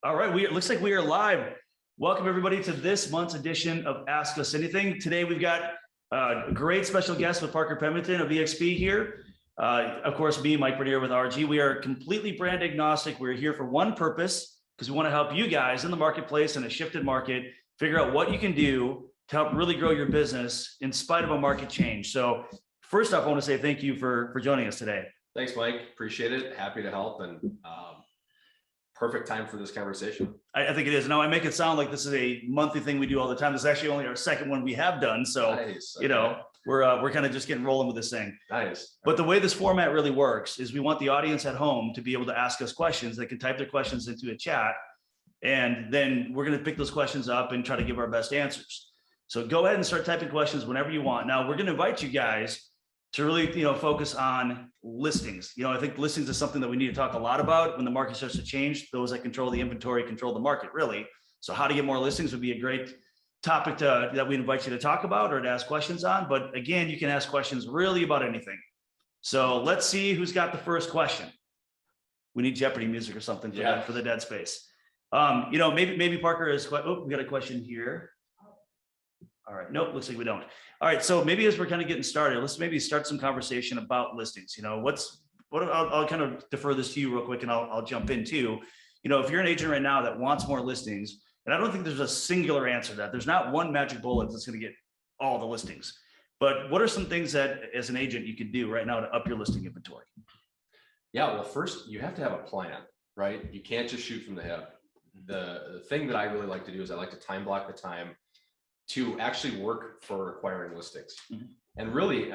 All right, it looks like we are live. Welcome everybody to this month's edition of Ask Us Anything. Today we've got a great special guest with Parker Pemberton of EXP here. Of course, me, Mike Bernier with RG. We are completely brand agnostic. We're here for one purpose because we want to help you guys in the marketplace in a shifted market figure out what you can do to help really grow your business in spite of a market change. So first off, I want to say thank you for joining us today. Thanks, Mike. Appreciate it. Happy to help, and perfect time for this conversation. I think it is. Now I make it sound like this is a monthly thing we do all the time. This is actually only our second one we have done. So, nice. Okay. You know, we're kind of just getting rolling with this thing. Nice. But the way this format really works is we want the audience at home to be able to ask us questions. They can type their questions into a chat, and then we're going to pick those questions up and try to give our best answers. So go ahead and start typing questions whenever you want. Now we're going to invite you guys to really, focus on listings. I think listings is something that we need to talk a lot about when the market starts to change. Those that control the inventory control the market, really. So how to get more listings would be a great topic that we invite you to talk about or to ask questions on. But again, you can ask questions really about anything. So let's see who's got the first question. We need Jeopardy music or something for the dead space. Maybe Parker is. Oh, we got a question here. All right. Nope. Looks like we don't. All right. So maybe as we're kind of getting started, let's maybe start some conversation about listings. I'll kind of defer this to you real quick and I'll jump in too. If you're an agent right now that wants more listings, and I don't think there's a singular answer to that. There's not one magic bullet that's going to get all the listings. But what are some things that as an agent you can do right now to up your listing inventory? Yeah. Well, first you have to have a plan, right? You can't just shoot from the hip. The thing that I really like to do is I like to time block the time to actually work for acquiring listings. Mm-hmm. And really,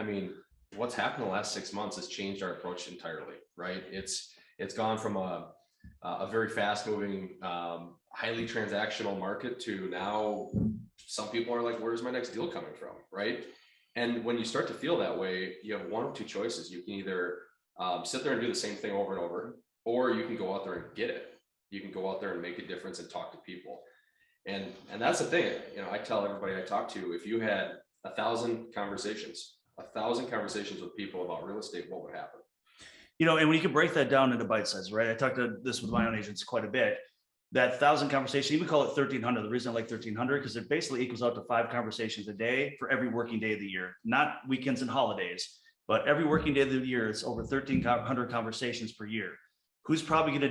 what's happened in the last 6 months has changed our approach entirely, right? It's gone from a very fast moving, highly transactional market to now some people are like, where's my next deal coming from, right? And when you start to feel that way, you have one of two choices. You can either sit there and do the same thing over and over, or you can go out there and get it. You can go out there and make a difference and talk to people. And that's the thing, I tell everybody I talk to, if you had 1,000 conversations with people about real estate, what would happen? And when you can break that down into bite sizes, right? I talked to this with my own agents quite a bit. That 1,000 conversations, even call it 1,300. The reason I like 1,300 because it basically equals out to 5 conversations a day for every working day of the year, not weekends and holidays, but every working day of the year. It's over 1,300 conversations per year. Who's going to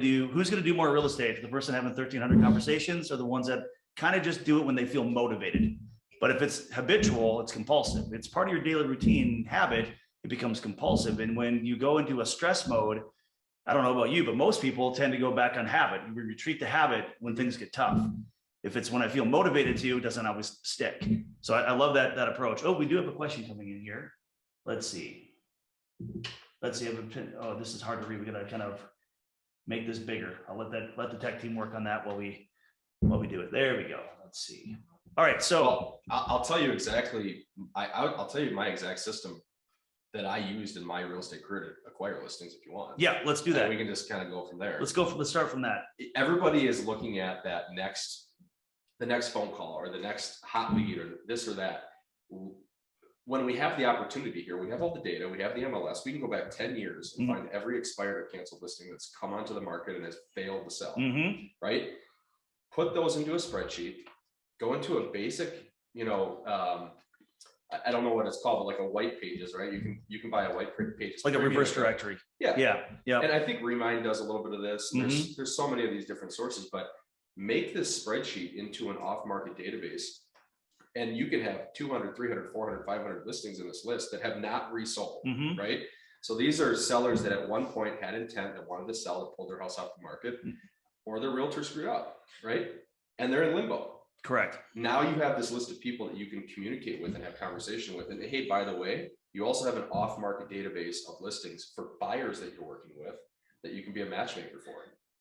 do more real estate? The person having 1,300 conversations, or the ones that kind of just do it when they feel motivated? But if it's habitual, it's compulsive. It's part of your daily routine habit. It becomes compulsive. And when you go into a stress mode, I don't know about you, but most people tend to go back on habit. We retreat to habit when things get tough. If it's when I feel motivated to, it doesn't always stick. So I love that approach. Oh, we do have a question coming in here. Let's see. Oh, this is hard to read. We got to kind of make this bigger. I'll let the tech team work on that while we do it. There we go. Let's see. All right. So I'll tell you exactly. I'll tell you my exact system that I used in my real estate career to acquire listings. If you want. Yeah, let's do that. And we can just kind of go from there. Let's start from that. Everybody is looking at the next phone call or the next hot lead or this or that. When we have the opportunity here, we have all the data, we have the MLS, we can go back 10 years and find every expired or canceled listing that's come onto the market and has failed to sell, right? Put those into a spreadsheet, go into a basic, I don't know what it's called, but like a white pages, right? You can buy a white pages. Like a reverse directory. Yeah. And I think Remind does a little bit of this. There's so many of these different sources, but make this spreadsheet into an off-market database. And you can have 200, 300, 400, 500 listings in this list that have not resold, right? So these are sellers that at one point had intent that wanted to sell, that pulled their house off the market, or their realtor screwed up, right? And they're in limbo. Correct. Now you have this list of people that you can communicate with and have conversation with. And hey, by the way, you also have an off-market database of listings for buyers that you're working with that you can be a matchmaker for.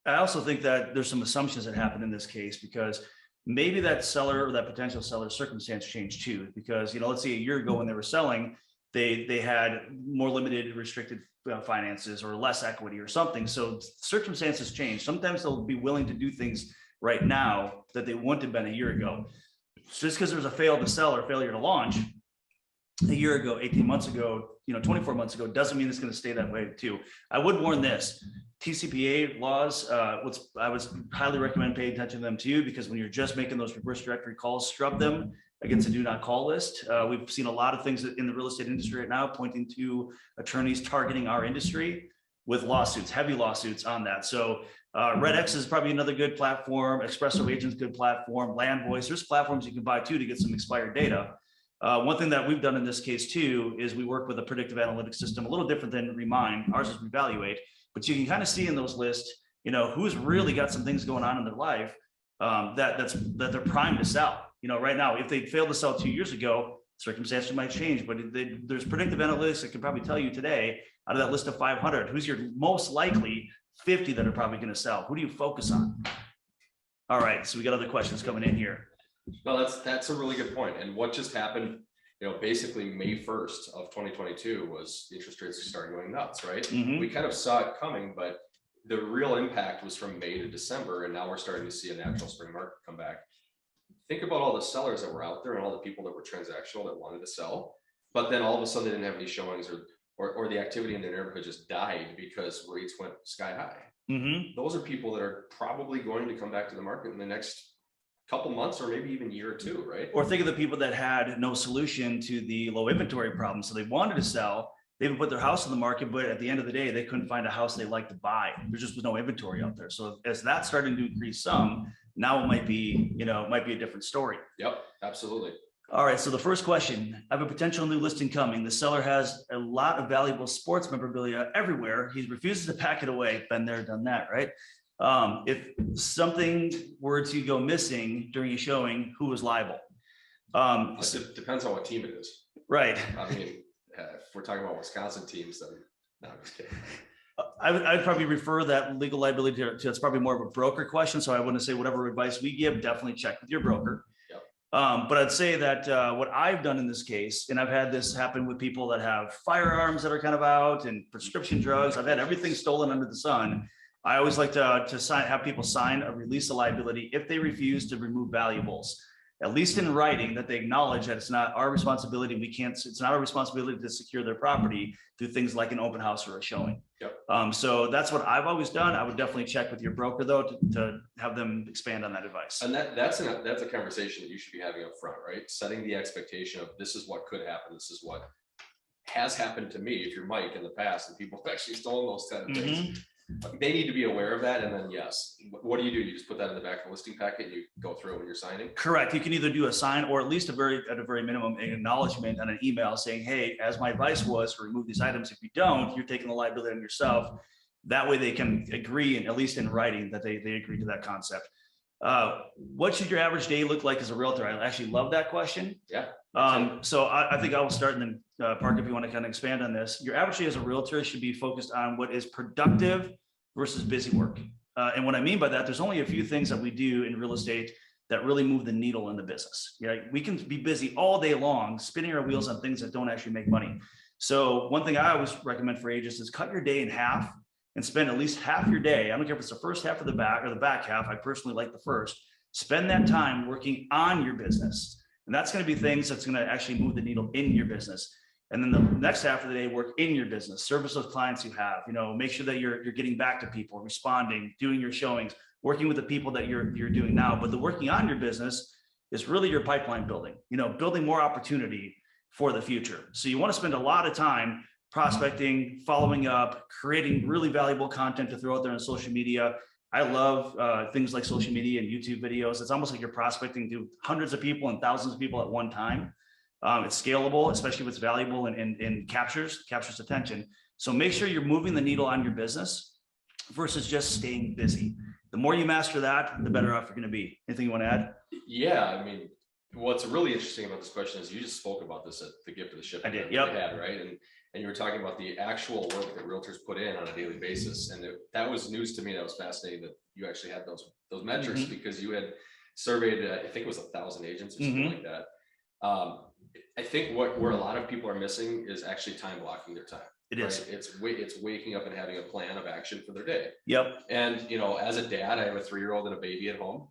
I also think that there's some assumptions that happen in this case because maybe that seller or that potential seller's circumstance changed too, because, let's say a year ago when they were selling, they had more limited restricted finances or less equity or something. So circumstances change. Sometimes they'll be willing to do things right now that they wouldn't have been a year ago. So just because there's a fail to sell or failure to launch a year ago, 18 months ago, 24 months ago, doesn't mean it's going to stay that way too. I would warn this, TCPA laws, I would highly recommend paying attention to them too, because when you're just making those reverse directory calls, scrub them against a do not call list. We've seen a lot of things in the real estate industry right now pointing to attorneys targeting our industry with lawsuits, heavy lawsuits on that. So Red X is probably another good platform. Espresso Agent's good platform. Land Voice, there's platforms you can buy too to get some expired data. One thing that we've done in this case too is we work with a predictive analytics system, a little different than Remind. Ours is Revaluate, but you can kind of see in those lists, who's really got some things going on in their life that they're primed to sell. Right now, if they failed to sell 2 years ago, circumstances might change, but there's predictive analytics that can probably tell you today, out of that list of 500, who's your most likely 50 that are probably going to sell. Who do you focus on? All right, so we got other questions coming in here. No, that's a really good point. And what just happened, basically May 1st of 2022 was interest rates started going nuts, right? Mhm. We kind of saw it coming, but the real impact was from May to December, and now we're starting to see a natural spring market come back. Think about all the sellers that were out there and all the people that were transactional that wanted to sell, but then all of a sudden they didn't have any showings, or the activity in their neighborhood just died because rates went sky high. Mhm. Those are people that are probably going to come back to the market in the next couple months or maybe even year or two, right? Or think of the people that had no solution to the low inventory problem. So they wanted to sell, they would put their house on the market, but at the end of the day, they couldn't find a house they liked to buy. There just was no inventory out there. So as that's starting to increase some, now it might be, a different story. Yep, absolutely. All right, so the first question, I have a potential new listing coming. The seller has a lot of valuable sports memorabilia everywhere. He refuses to pack it away. Been there, done that, right? If something were to go missing during a showing, who was liable? It depends on what team it is. Right. I mean, if we're talking about Wisconsin teams, then no, I'm just kidding. I'd probably refer that legal liability to it's probably more of a broker question. So I wouldn't say whatever advice we give, definitely check with your broker. Yep. But I'd say that what I've done in this case, and I've had this happen with people that have firearms that are kind of out and prescription drugs. I've had everything stolen under the sun. I always like to have people sign a release of liability if they refuse to remove valuables, at least in writing, that they acknowledge that it's not our responsibility. It's not our responsibility to secure their property through things like an open house or a showing. Yep. So that's what I've always done. I would definitely check with your broker though to have them expand on that advice. And that's a conversation that you should be having up front, right? Setting the expectation of this is what could happen. This is what has happened to me. If you're Mike in the past and people have actually stolen those kind of things. They need to be aware of that. And then, yes, what do? You just put that in the back of the listing packet and you go through it when you're signing? Correct. You can either do a sign or at least at a very minimum, an acknowledgement on an email saying, hey, as my advice was to remove these items. If you don't, you're taking the liability on yourself. That way they can agree, and at least in writing, that they agree to that concept. What should your average day look like as a realtor? I actually love that question. Yeah. So I think I will start, and then Parker, if you want to kind of expand on this, your average day as a realtor should be focused on what is productive versus busy work. And what I mean by that, there's only a few things that we do in real estate that really move the needle in the business. We can be busy all day long, spinning our wheels on things that don't actually make money. So one thing I always recommend for agents is cut your day in half and spend at least half your day. I don't care if it's the first half or the back half. I personally like the first. Spend that time working on your business. And that's going to be things that's going to actually move the needle in your business. And then the next half of the day, work in your business, service those clients you have, make sure that you're getting back to people, responding, doing your showings, working with the people that you're doing now. But the working on your business is really your pipeline building, building more opportunity for the future. So you want to spend a lot of time prospecting, following up, creating really valuable content to throw out there on social media. I love things like social media and YouTube videos. It's almost like you're prospecting to hundreds of people and thousands of people at one time. It's scalable, especially if it's valuable and captures attention. So make sure you're moving the needle on your business versus just staying busy. The more you master that, the better off you're going to be. Anything you want to add? Yeah, I mean, what's really interesting about this question is you just spoke about this at the gift of the ship. I did. Yep. Had, right. And you were talking about the actual work that realtors put in on a daily basis. And that was news to me. That was fascinating that you actually had those metrics because you had surveyed, I think it was 1,000 agents or something like that. I think where a lot of people are missing is actually time blocking their time. It is. It's waking up and having a plan of action for their day. Yep. And, as a dad, I have a 3-year-old and a baby at home.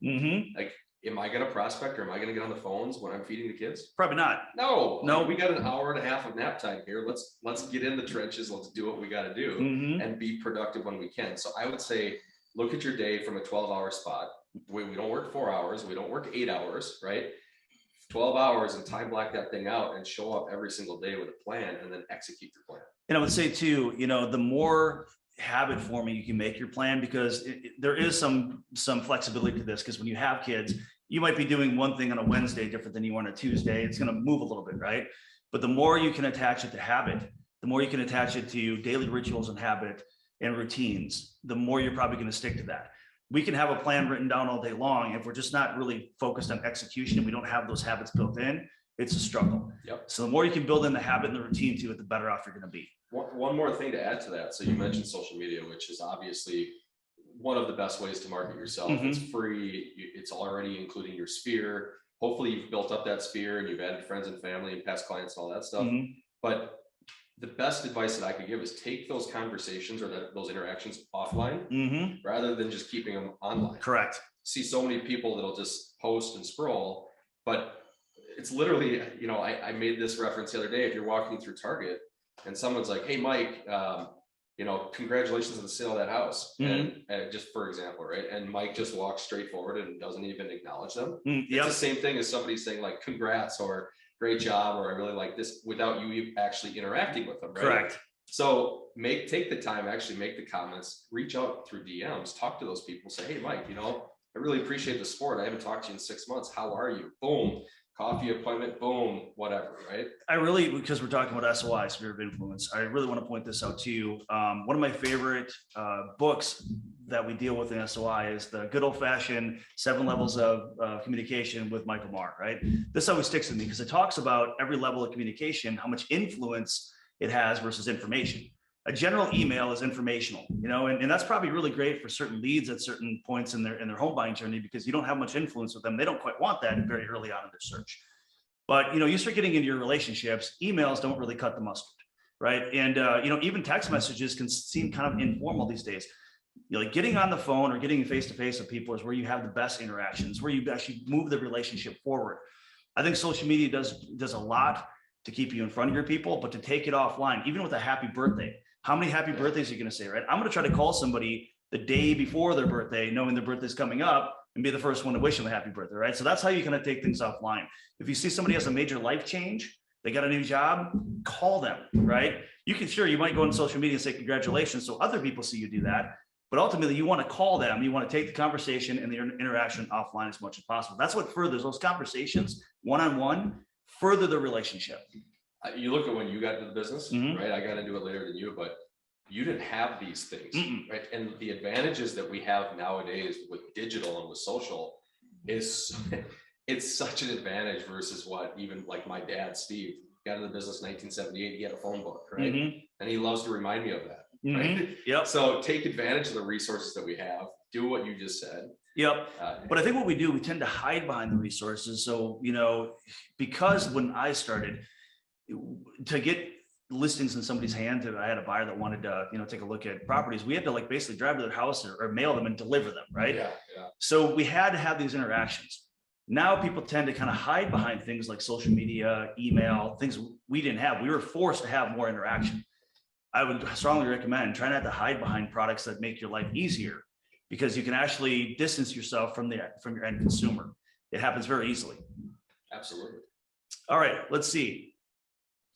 Like, am I going to prospect or am I going to get on the phones when I'm feeding the kids? Probably not. No, No. we got an hour and a half of nap time here. Let's get in the trenches. Let's do what we got to do and be productive when we can. So I would say, look at your day from a 12-hour spot. We don't work 4 hours. We don't work 8 hours, right? 12 hours and time block that thing out and show up every single day with a plan and then execute your plan. And I would say too, the more habit forming you can make your plan, because there is some flexibility to this, because when you have kids, you might be doing one thing on a Wednesday different than you want on a Tuesday. It's going to move a little bit, right? But the more you can attach it to habit, the more you can attach it to daily rituals and habit and routines, the more you're probably going to stick to that. We can have a plan written down all day long. If we're just not really focused on execution and we don't have those habits built in, it's a struggle. Yep. So the more you can build in the habit and the routine to it, the better off you're going to be. One more thing to add to that. So you mentioned social media, which is obviously one of the best ways to market yourself. It's free. It's already including your sphere. Hopefully you've built up that sphere and you've added friends and family and past clients and all that stuff. But the best advice that I could give is take those conversations or those interactions offline rather than just keeping them online. Correct. See so many people that'll just post and scroll, but it's literally, I made this reference the other day. If you're walking through Target and someone's like, "Hey, Mike, congratulations on the sale of that house." And just for example, right? And Mike just walks straight forward and doesn't even acknowledge them. It's the same thing as somebody saying like, "Congrats," or "Great job," or "I really like this," without you actually interacting with them, right? Correct. So take the time, actually make the comments, reach out through DMs, talk to those people, say, "Hey, Mike, I really appreciate the support. I haven't talked to you in 6 months. How are you?" Boom. Coffee appointment, boom, whatever, right? Because we're talking about SOI, sphere of influence, I really want to point this out to you. One of my favorite books that we deal with in SOI is the good old fashioned 7 levels of communication with Michael Marr, right? This always sticks with me because it talks about every level of communication, how much influence it has versus information. A general email is informational, and that's probably really great for certain leads at certain points in their home buying journey, because you don't have much influence with them. They don't quite want that very early on in their search. But, you start getting into your relationships, emails don't really cut the mustard, right? And, even text messages can seem kind of informal these days. Like getting on the phone or getting face-to-face with people is where you have the best interactions, where you actually move the relationship forward. I think social media does a lot to keep you in front of your people, but to take it offline, even with a happy birthday. How many happy birthdays are you going to say, right? I'm going to try to call somebody the day before their birthday, knowing their birthday's coming up, and be the first one to wish them a happy birthday, right? So that's how you kind of take things offline. If you see somebody has a major life change, they got a new job, call them, right? You might go on social media and say congratulations, so other people see you do that. But ultimately, you want to call them. You want to take the conversation and the interaction offline as much as possible. That's what furthers those conversations, one-on-one, further the relationship. You look at when you got into the business, right? I got into it later than you, but you didn't have these things, right? And the advantages that we have nowadays with digital and with social is it's such an advantage versus what even like my dad, Steve, got into the business in 1978. He had a phone book, right? And he loves to remind me of that. Right? Yep. So take advantage of the resources that we have. Do what you just said. Yep. But I think what we do, we tend to hide behind the resources. So, because when I started to get listings in somebody's hands, I had a buyer that wanted to, take a look at properties. We had to basically drive to their house or mail them and deliver them. Right. Yeah. So we had to have these interactions. Now people tend to kind of hide behind things like social media, email, things we didn't have. We were forced to have more interaction. I would strongly recommend try not to hide behind products that make your life easier, because you can actually distance yourself from your end consumer. It happens very easily. Absolutely. All right, let's see.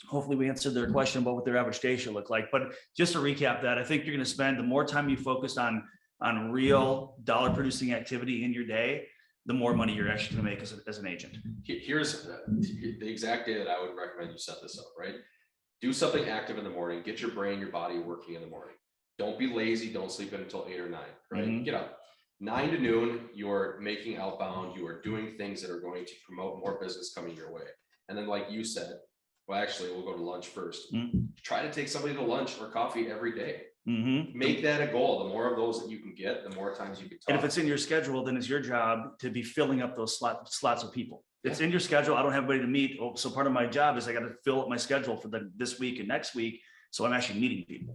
Hopefully we answered their question about what their average day should look like. But just to recap that, I think you're going to spend the more time you focus on real dollar producing activity in your day, the more money you're actually going to make as an agent. Here's the exact day that I would recommend you set this up, right? Do something active in the morning, get your brain, your body working in the morning. Don't be lazy. Don't sleep in until 8 or 9, right? Get up 9 to noon. You're making outbound. You are doing things that are going to promote more business coming your way. And then like you said, well, actually we'll go to lunch first. Try to take somebody to lunch or coffee every day. Make that a goal. The more of those that you can get, the more times you can talk. And if it's in your schedule, then it's your job to be filling up those slots of people. It's in your schedule. I don't have anybody to meet. So part of my job is I got to fill up my schedule for this week and next week. So I'm actually meeting people.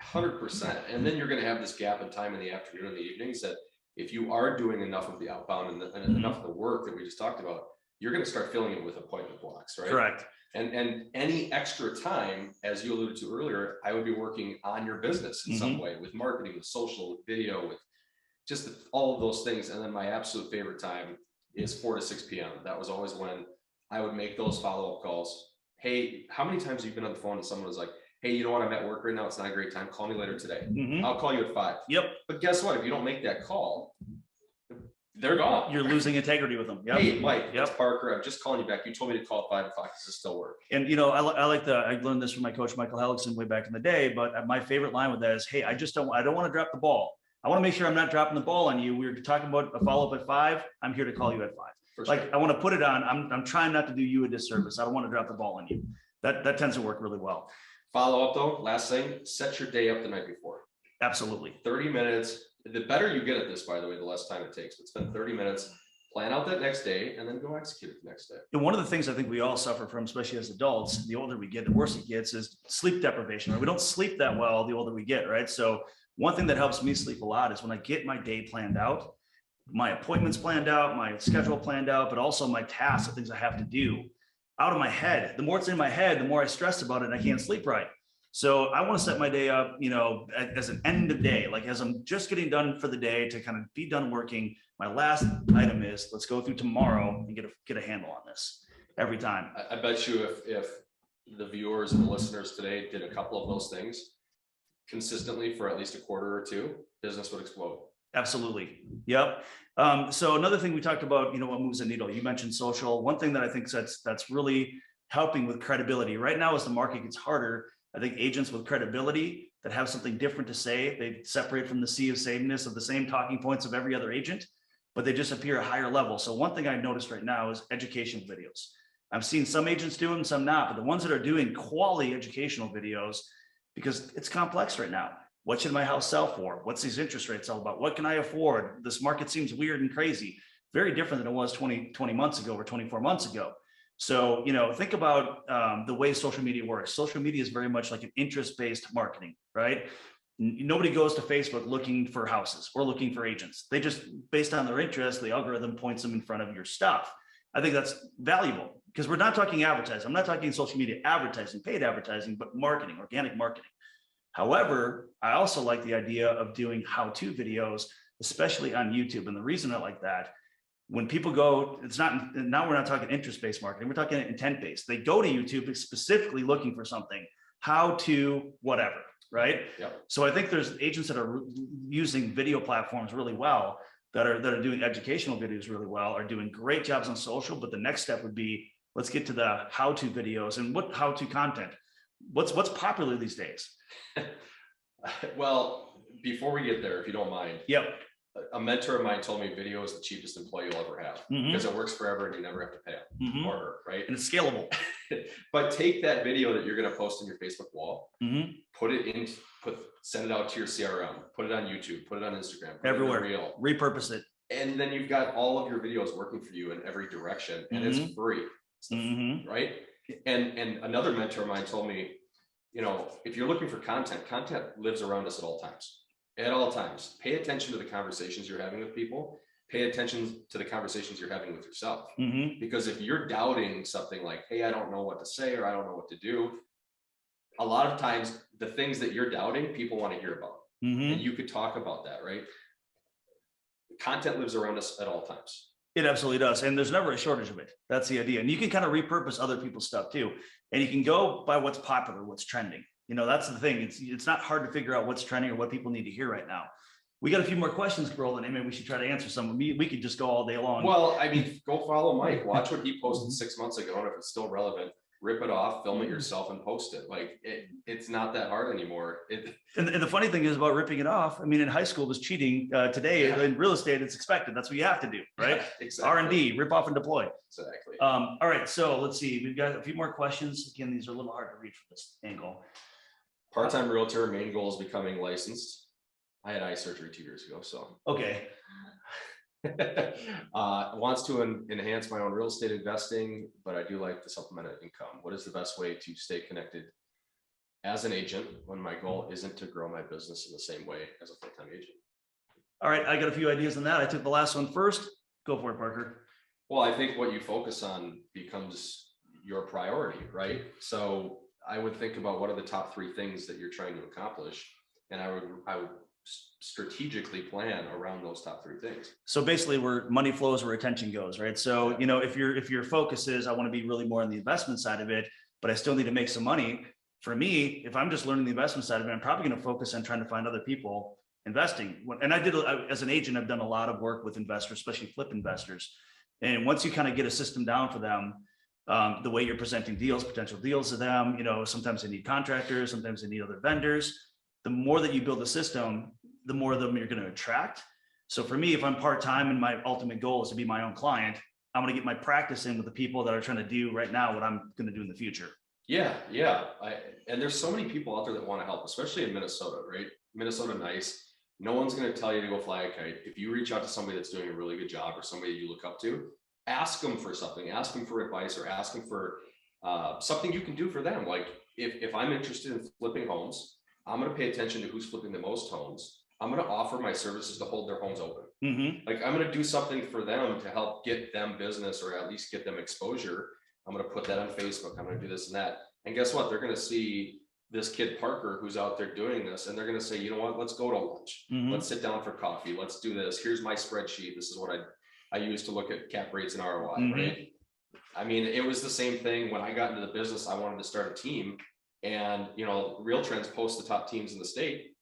100%. And then you're going to have this gap in time in the afternoon and the evenings that if you are doing enough of the outbound and enough of the work that we just talked about, you're going to start filling it with appointment blocks, right? Correct. And any extra time, as you alluded to earlier, I would be working on your business in some way, with marketing, with social, with video, with just all of those things. And then my absolute favorite time is 4 to 6 p.m. That was always when I would make those follow-up calls. Hey, how many times have you been on the phone and someone was like, hey, you know what, I'm at work right now, it's not a great time, call me later today. I'll call you at 5. Yep. But guess what? If you don't make that call, they're gone. You're losing integrity with them. Yep. Hey, Mike, it's Parker. I'm just calling you back. You told me to call at 5 o'clock. Does this still work? And, I learned this from my coach, Michael Hellickson, way back in the day, but my favorite line with that is, hey, I don't want to drop the ball. I want to make sure I'm not dropping the ball on you. We were talking about a follow-up at 5. I'm here to call you at 5. Like, I want to put it on. I'm trying not to do you a disservice. I don't want to drop the ball on you. That tends to work really well. Follow up though, last thing, set your day up the night before. Absolutely. 30 minutes. The better you get at this, by the way, the less time it takes. But spend 30 minutes, plan out that next day, and then go execute it the next day. And one of the things I think we all suffer from, especially as adults, the older we get, the worse it gets, is sleep deprivation. Right? We don't sleep that well the older we get, right? So one thing that helps me sleep a lot is when I get my day planned out, my appointments planned out, my schedule planned out, but also my tasks, the things I have to do out of my head. The more it's in my head, the more I stress about it and I can't sleep right. So I want to set my day up, as an end of day, like as I'm just getting done for the day to kind of be done working. My last item is, let's go through tomorrow and get a handle on this every time. I bet you if the viewers and the listeners today did a couple of those things consistently for at least a quarter or two, business would explode. Absolutely. Yep. So another thing we talked about, what moves the needle, you mentioned social. One thing that I think that's really helping with credibility right now as the market gets harder, I think agents with credibility that have something different to say, they separate from the sea of sameness of the same talking points of every other agent, but they just appear a higher level. So one thing I've noticed right now is educational videos. I've seen some agents do them, some not, but the ones that are doing quality educational videos, because it's complex right now. What should my house sell for? What's these interest rates all about? What can I afford? This market seems weird and crazy. Very different than it was 20 months ago or 24 months ago. So, think about the way social media works. Social media is very much like an interest-based marketing, right? Nobody goes to Facebook looking for houses or looking for agents. They just, based on their interest, the algorithm points them in front of your stuff. I think that's valuable because we're not talking advertising. I'm not talking social media advertising, paid advertising, but marketing, organic marketing. However, I also like the idea of doing how-to videos, especially on YouTube. And the reason I like that, when people go, now we're not talking interest-based marketing, we're talking intent-based. They go to YouTube specifically looking for something, how to whatever, right? Yep. So I think there's agents that are using video platforms really well, that are doing educational videos really well, are doing great jobs on social. But the next step would be, let's get to the how-to videos and what how-to content. What's popular these days? Well, before we get there, if you don't mind. Yep. A mentor of mine told me video is the cheapest employee you'll ever have because it works forever and you never have to pay him or her, right? And it's scalable. But take that video that you're going to post on your Facebook wall, put it in, send it out to your CRM, put it on YouTube, put it on Instagram, everywhere, repurpose it. And then you've got all of your videos working for you in every direction and it's free, right? And another mentor of mine told me, if you're looking for content lives around us at all times. At all times, pay attention to the conversations you're having with people, pay attention to the conversations you're having with yourself. Because if you're doubting something like, hey, I don't know what to say, or I don't know what to do, a lot of times the things that you're doubting, people want to hear about. And you could talk about that, right? Content lives around us at all times. It absolutely does. And there's never a shortage of it. That's the idea. And you can kind of repurpose other people's stuff too. And you can go by what's popular, what's trending. That's the thing. It's not hard to figure out what's trending or what people need to hear right now. We got a few more questions rolling in. Maybe we should try to answer some. We could just go all day long. Well, go follow Mike. Watch what he posted 6 months ago. And if it's still relevant, rip it off, film it yourself and post it. Like it's not that hard anymore. And the funny thing is about ripping it off. In high school it was cheating. Today in real estate, it's expected. That's what you have to do, right? Exactly. R&D, rip off and deploy. Exactly. All right. So let's see. We've got a few more questions. Again, these are a little hard to read from this angle. Part-time realtor, main goal is becoming licensed. I had eye surgery 2 years ago, so. Okay. Wants to enhance my own real estate investing, but I do like the supplemental income. What is the best way to stay connected as an agent when my goal isn't to grow my business in the same way as a full-time agent? All right, I got a few ideas on that. I took the last one first. Go for it, Parker. Well, I think what you focus on becomes your priority, right? So I would think about what are the top 3 things that you're trying to accomplish, and I would strategically plan around those top 3 things. So basically, where money flows, where attention goes, right? So if your focus is I want to be really more on the investment side of it, but I still need to make some money. For me, if I'm just learning the investment side of it, I'm probably going to focus on trying to find other people investing. And as an agent, I've done a lot of work with investors, especially flip investors. And once you kind of get a system down for them, the way you're presenting potential deals to them, sometimes they need contractors, sometimes they need other vendors. The more that you build a system, the more of them you're going to attract. So for me, if I'm part-time and my ultimate goal is to be my own client, I'm going to get my practice in with the people that are trying to do right now what I'm going to do in the future. Yeah. And there's so many people out there that want to help, especially in Minnesota, right? Minnesota, nice. No one's going to tell you to go fly a kite. If you reach out to somebody that's doing a really good job or somebody you look up to, ask them for something, ask them for advice, or ask them for something you can do for them. Like if I'm interested in flipping homes, I'm going to pay attention to who's flipping the most homes. I'm going to offer my services to hold their homes open. Mm-hmm. Like I'm going to do something for them to help get them business or at least get them exposure. I'm going to put that on Facebook. I'm going to do this and that. And guess what? They're going to see this kid Parker who's out there doing this, and they're going to say, you know what, let's go to lunch. Mm-hmm. Let's sit down for coffee. Let's do this. Here's my spreadsheet. This is what I use to look at cap rates and ROI, Mm-hmm. right? I mean, it was the same thing when I got into the business. I wanted to start a team, and Realtrends post the top teams in the state.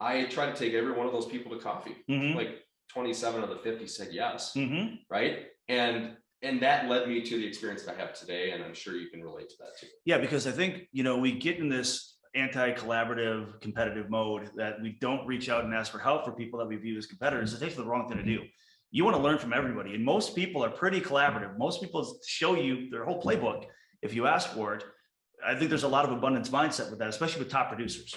I tried to take every one of those people to coffee. Mm-hmm. Like 27 of the 50 said yes, mm-hmm. right? And that led me to the experience that I have today, and I'm sure you can relate to that too. Yeah, because I think we get in this anti-collaborative, competitive mode that we don't reach out and ask for help for people that we view as competitors. It's actually the wrong thing to do. You want to learn from everybody, and most people are pretty collaborative. Most people show you their whole playbook if you ask for it. I think there's a lot of abundance mindset with that, especially with top producers.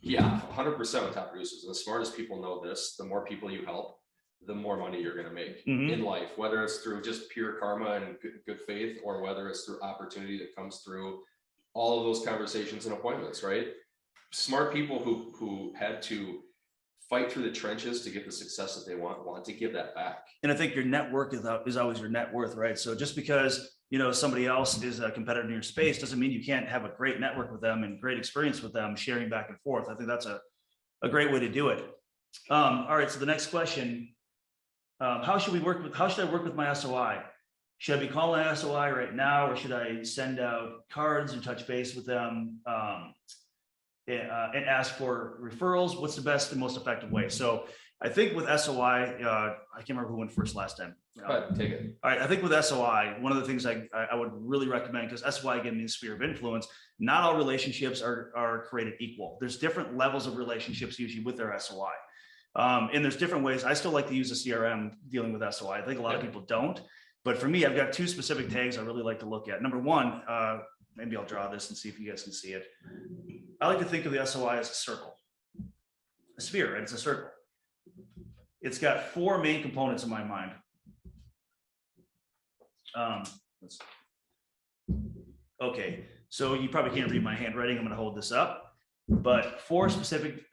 Yeah, 100% with top producers. And the smartest people know this: the more people you help, the more money you're going to make mm-hmm. in life, whether it's through just pure karma and good faith, or whether it's through opportunity that comes through all of those conversations and appointments, right? Smart people who had to fight through the trenches to get the success that they want to give that back. And I think your network is always your net worth, right? So just because somebody else is a competitor in your space doesn't mean you can't have a great network with them and great experience with them, sharing back and forth. I think that's a great way to do it. All right, so the next question. How should I work with my SOI? Should I be calling an SOI right now, or should I send out cards and touch base with them and ask for referrals? What's the best and most effective way? So I think with SOI, I can't remember who went first last time. Go ahead, take it. All right, I think with SOI, one of the things I would really recommend, because SOI, again, means sphere of influence, not all relationships are created equal. There's different levels of relationships usually with their SOI. And there's different ways. I still like to use a CRM dealing with SOI. I think a lot of people don't, but for me, I've got 2 specific tags I really like to look at. Number one, maybe I'll draw this and see if you guys can see it. I like to think of the SOI as a circle, a sphere, and it's a circle. It's got 4 main components in my mind. Okay, so you probably can't read my handwriting. I'm going to hold this up, but 4 specific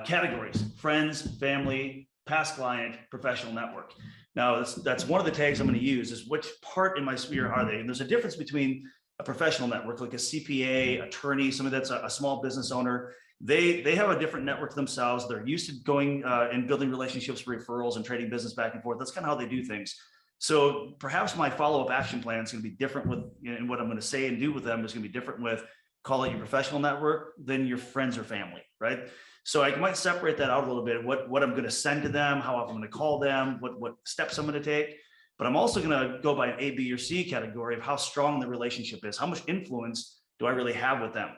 categories: friends, family, past client, professional network. Now that's one of the tags I'm going to use, is which part in my sphere are they? And there's a difference between a professional network, like a CPA, attorney, somebody that's a small business owner. They have a different network themselves. They're used to going and building relationships, referrals, and trading business back and forth. That's kind of how they do things. So perhaps my follow-up action plan is going to be different with, and what I'm going to say and do with them is going to be different with, call it your professional network than your friends or family, right? So I might separate that out a little bit, what I'm going to send to them, how often I'm going to call them, what steps I'm going to take. But I'm also going to go by an A, B, or C category of how strong the relationship is. How much influence do I really have with them?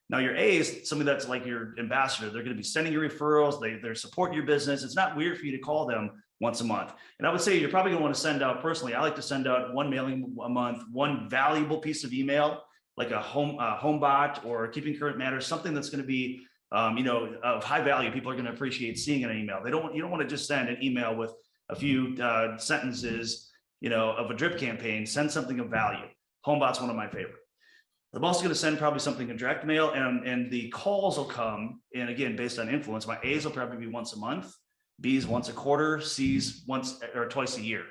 Now, your A is somebody that's like your ambassador. They're going to be sending you referrals. They're supporting your business. It's not weird for you to call them once a month. And I would say you're probably going to want to send out, personally, I like to send out 1 mailing a month, 1 valuable piece of email, like a home bot or keeping current matters, something that's going to be of high value. People are going to appreciate seeing an email. You don't want to just send an email with a few sentences, of a drip campaign. Send something of value. HomeBot's one of my favorite. I'm also going to send probably something in direct mail, and the calls will come. And again, based on influence, my A's will probably be once a month, B's once a quarter, C's once or twice a year.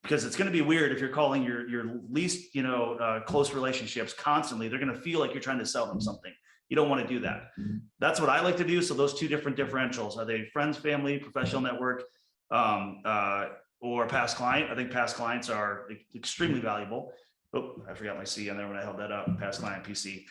Because it's going to be weird if you're calling your least, close relationships constantly. They're going to feel like you're trying to sell them something. You don't want to do that. That's what I like to do. So those two different differentials, are they friends, family, professional network, or past client? I think past clients are extremely valuable. Oh, I forgot my C on there when I held that up, past client PC.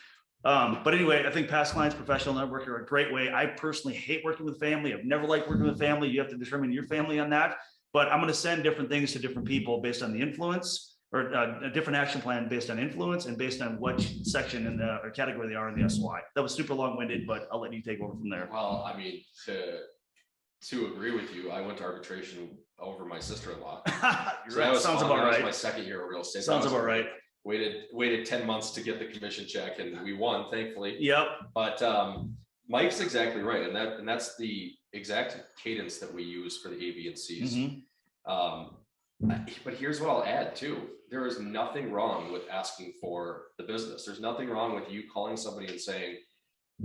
But anyway, I think past clients, professional network are a great way. I personally hate working with family. I've never liked working with family. You have to determine your family on that. But I'm going to send different things to different people based on the influence, or a different action plan based on influence and based on what section in the or category they are in the SOI. That was super long-winded, but I'll let you take over from there. Well, I mean, to agree with you, I went to arbitration over my sister-in-law. So that sounds about right. That was my second year of real estate. Sounds about right. Waited 10 months to get the commission check, and we won, thankfully. Yep. But Mike's exactly right, and that's the exact cadence that we use for the A, B, and C's. But here's what I'll add too. There is nothing wrong with asking for the business. There's nothing wrong with you calling somebody and saying,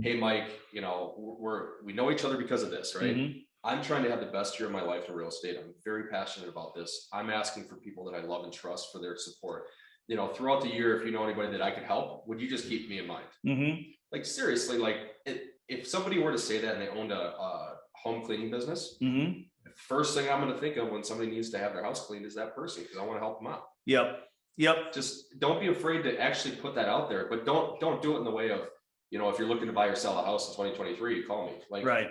"Hey, Mike, we know each other because of this, right? I'm trying to have the best year of my life in real estate. I'm very passionate about this. I'm asking for people that I love and trust for their support. Throughout the year, if you know anybody that I could help, would you just keep me in mind?" Like seriously, if somebody were to say that and they owned a home cleaning business, the first thing I'm going to think of when somebody needs to have their house cleaned is that person, because I want to help them out. Yep. Just don't be afraid to actually put that out there, but don't do it in the way of, if you're looking to buy or sell a house in 2023, call me. Right.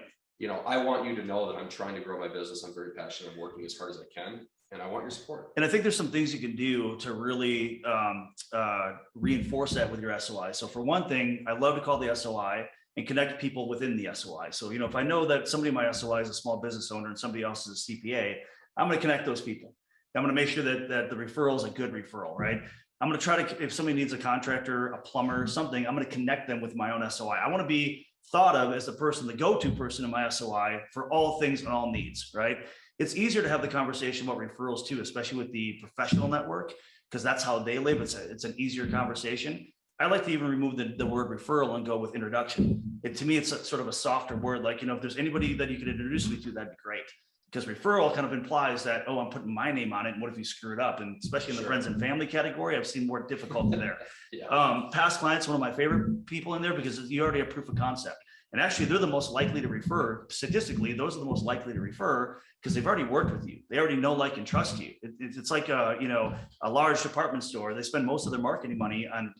I want you to know that I'm trying to grow my business. I'm very passionate. I'm working as hard as I can, and I want your support. And I think there's some things you can do to really reinforce that with your SOI. So for one thing, I love to call the SOI and connect people within the SOI. So, if I know that somebody in my SOI is a small business owner and somebody else is a CPA, I'm going to connect those people. I'm going to make sure that the referral is a good referral, right? I'm going to try to, if somebody needs a contractor, a plumber, something, I'm going to connect them with my own SOI. I want to be thought of as the go-to person in my SOI for all things and all needs, right? It's easier to have the conversation about referrals too, especially with the professional network, because that's how they live. It's an easier conversation. I like to even remove the word referral and go with introduction. To me, it's sort of a softer word. Like, if there's anybody that you could introduce me to, that'd be great. Because referral kind of implies that, oh, I'm putting my name on it. And what if you screw it up? And especially in the friends and family category, I've seen more difficulty there. Past clients, one of my favorite people in there, because you already have proof of concept. And actually, they're the most likely to refer. Statistically, those are the most likely to refer because they've already worked with you. They already know, like, and trust you. It's like a large department store. They spend most of their marketing money on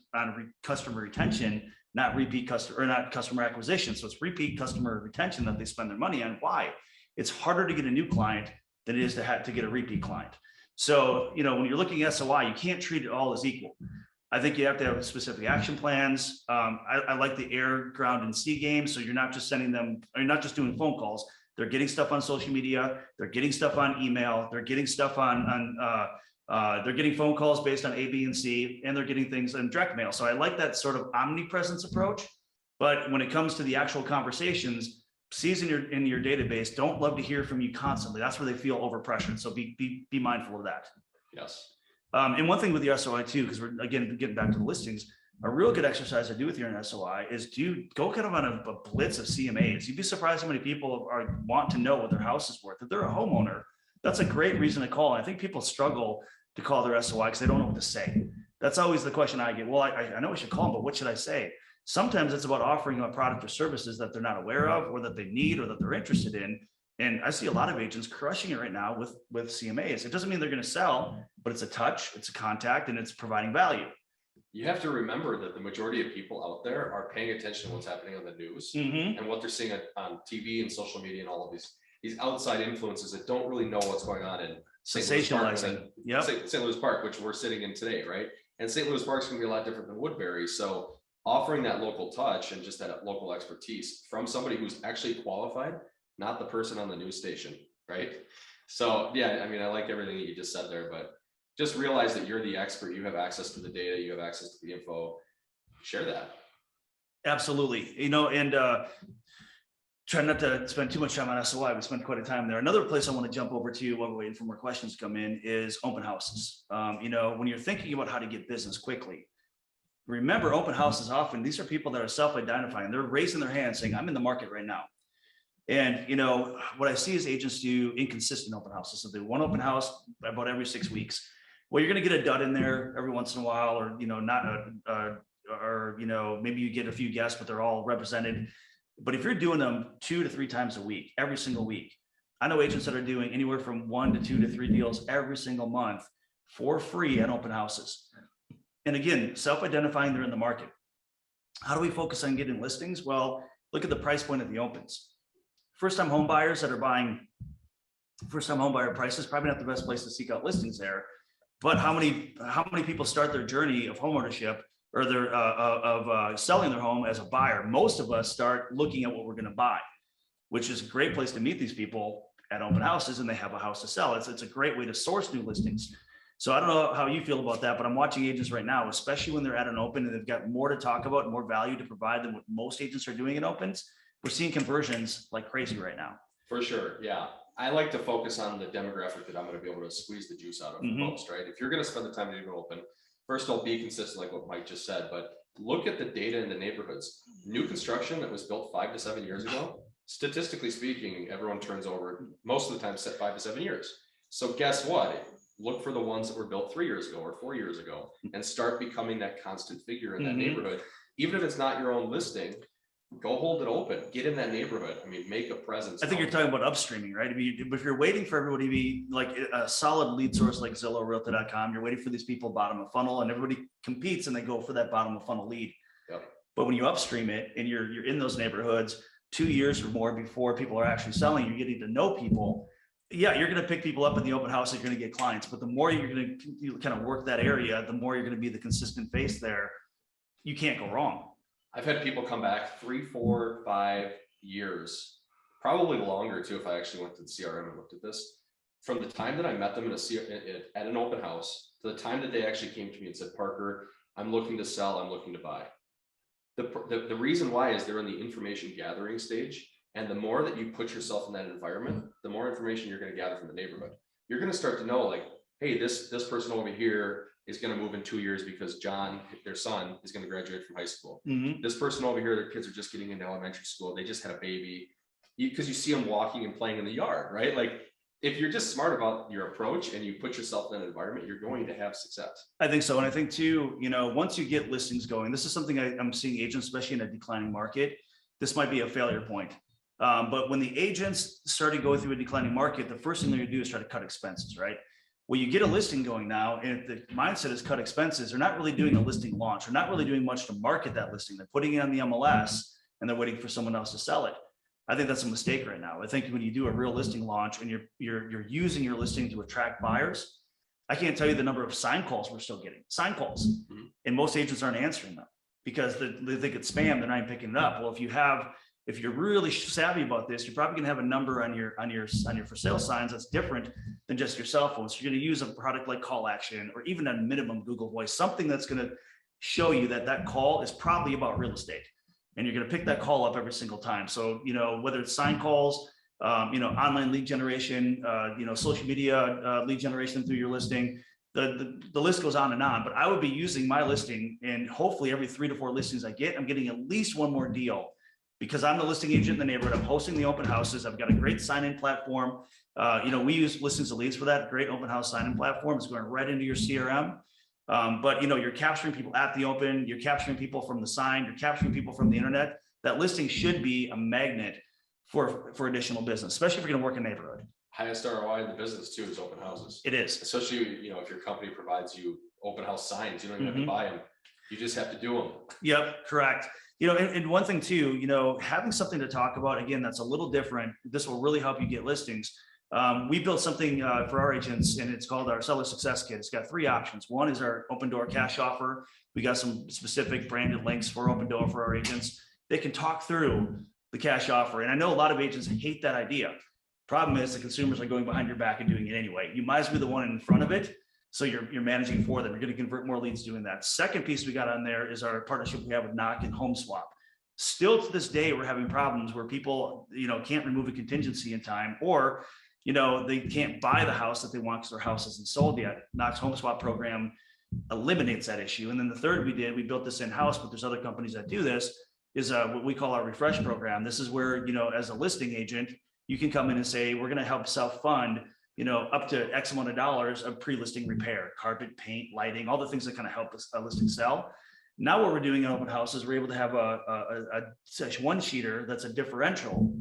customer retention, not repeat customer, or not customer acquisition. So it's repeat customer retention that they spend their money on. Why? It's harder to get a new client than it is to get a repeat client. So, when you're looking at SOI, you can't treat it all as equal. I think you have to have specific action plans. I like the air, ground, and sea game. So you're not just sending them, or you're not just doing phone calls. They're getting stuff on social media. They're getting stuff on email. They're getting stuff they're getting phone calls based on A, B, and C, and they're getting things in direct mail. So I like that sort of omnipresence approach. But when it comes to the actual conversations, C's in your database don't love to hear from you constantly. That's where they feel overpressured. So be mindful of that. Yes. And one thing with the SOI too, because we're again getting back to the listings, a real good exercise to do with your SOI is go kind of on a blitz of CMAs. You'd be surprised how many people want to know what their house is worth. If they're a homeowner, that's a great reason to call. And I think people struggle to call their SOI because they don't know what to say. That's always the question I get. Well, I know I should call them, but what should I say? Sometimes it's about offering them a product or services that they're not aware of, or that they need, or that they're interested in. And I see a lot of agents crushing it right now with CMAs. It doesn't mean they're going to sell, but it's a touch, it's a contact, and it's providing value. You have to remember that the majority of people out there are paying attention to what's happening on the news and what they're seeing on TV and social media and all of these outside influences that don't really know what's going on in sensationalizing. St. Louis Park, which we're sitting in today, right? And St. Louis Park is going to be a lot different than Woodbury. So offering that local touch and just that local expertise from somebody who's actually qualified, not the person on the news station, right? So yeah, I mean, I like everything that you just said there, but just realize that you're the expert. You have access to the data, you have access to the info. Share that. Absolutely. And try not to spend too much time on SOI. We spent quite a time there. Another place I want to jump over to while we're waiting for more questions to come in is open houses. When you're thinking about how to get business quickly, remember, open houses often, these are people that are self-identifying. They're raising their hand saying, I'm in the market right now. And, you know, what I see is agents do inconsistent open houses. So they do one open house about every 6 weeks. Well, you're going to get a dud in there every once in a while, or, you know, not or, you know, maybe you get a few guests, but they're all represented. But if you're doing them 2 to 3 times a week, every single week, I know agents that are doing anywhere from 1 to 2 to 3 deals every single month for free at open houses. And again, self-identifying, they're in the market. How do we focus on getting listings? Well, look at the price point of the opens. First-time home buyers that are buying first-time home buyer prices, probably not the best place to seek out listings there. But how many people start their journey of homeownership or their selling their home as a buyer? Most of us start looking at what we're going to buy, which is a great place to meet these people at open houses, and they have a house to sell. It's a great way to source new listings. So I don't know how you feel about that, but I'm watching agents right now, especially when they're at an open and they've got more to talk about and more value to provide than what most agents are doing in opens. We're seeing conversions like crazy right now. For sure, yeah. I like to focus on the demographic that I'm going to be able to squeeze the juice out of most, right? If you're going to spend the time to do an open, first I'll be consistent, like what Mike just said, but look at the data in the neighborhoods. New construction that was built 5 to 7 years ago, statistically speaking, everyone turns over most of the time 5 to 7 years. So guess what? Look for the ones that were built 3 years ago or 4 years ago and start becoming that constant figure in that neighborhood. Even if it's not your own listing, go hold it open, get in that neighborhood. I mean, make a presence. I think you're talking about upstreaming, right? If you're waiting for everybody to be like a solid lead source like Zillow, Realtor.com, you're waiting for these people bottom of funnel, and everybody competes and they go for that bottom of funnel lead. Yep. But when you upstream it and you're in those neighborhoods 2 years or more before people are actually selling, you're getting to know people. Yeah, you're going to pick people up in the open house, you're going to get clients, but the more you're going to kind of work that area, the more you're going to be the consistent face there. You can't go wrong. I've had people come back 3, 4, 5 years, probably longer too, if I actually went to the CRM and looked at this. From the time that I met them at an open house to the time that they actually came to me and said, Parker, I'm looking to sell, I'm looking to buy. The reason why is they're in the information gathering stage. And the more that you put yourself in that environment, the more information you're going to gather from the neighborhood. You're going to start to know, like, hey, this person over here is going to move in 2 years because John, their son, is going to graduate from high school. This person over here, their kids are just getting into elementary school. They just had a baby. Because you see them walking and playing in the yard, right? Like, if you're just smart about your approach and you put yourself in an environment, you're going to have success. I think so. And I think too, you know, once you get listings going, this is something I'm seeing agents, especially in a declining market, this might be a failure point. But when the agents started going through a declining market, the first thing they're gonna do is try to cut expenses, right? Well, you get a listing going now, and if the mindset is cut expenses, they're not really doing a listing launch. They're not really doing much to market that listing. They're putting it on the MLS and they're waiting for someone else to sell it. I think that's a mistake right now. I think when you do a real listing launch and you're using your listing to attract buyers, I can't tell you the number of sign calls we're still getting. Sign calls, and most agents aren't answering them because they think it's spam. They're not even picking it up. Well, if you're really savvy about this, you're probably gonna have a number on your for sale signs that's different than just your cell phone. So you're gonna use a product like Call Action or even a minimum Google Voice, something that's gonna show you that call is probably about real estate. And you're going to pick that call up every single time. So, you know, whether it's sign calls, you know, online lead generation, you know, social media lead generation through your listing, the list goes on. But I would be using my listing, and hopefully every 3 to 4 listings I get, I'm getting at least one more deal because I'm the listing agent in the neighborhood. I'm hosting the open houses. I've got a great sign-in platform. You know, we use Listings to Leads for that. Great open house sign-in platform. It's going right into your CRM. But you know, you're capturing people at the open, you're capturing people from the sign, you're capturing people from the internet. That listing should be a magnet for additional business, especially if you're going to work in a neighborhood. Highest ROI in the business too is open houses. It is. Especially, you know, if your company provides you open house signs, you don't even have to buy them. You just have to do them. Yep, correct. You know, and one thing too, you know, having something to talk about, again, that's a little different. This will really help you get listings. We built something for our agents, and it's called our Seller Success Kit. It's got 3 options. One is our open door cash offer. We got some specific branded links for open door for our agents. They can talk through the cash offer. And I know a lot of agents hate that idea. Problem is the consumers are going behind your back and doing it anyway. You might as well be the one in front of it. So you're managing for them. You're going to convert more leads doing that. Second piece we got on there is our partnership we have with Knock and Home Swap. Still to this day, we're having problems where people, you know, can't remove a contingency in time, or you know, they can't buy the house that they want because their house isn't sold yet. Knox Home Swap program eliminates that issue. And then the third we built this in-house, but there's other companies that do this, is what we call our refresh program. This is where, as a listing agent, you can come in and say, we're going to help self-fund, up to X amount of dollars of pre-listing repair, carpet, paint, lighting, all the things that kind of help a listing sell. Now what we're doing in open house is we're able to have a one-sheeter that's a differential,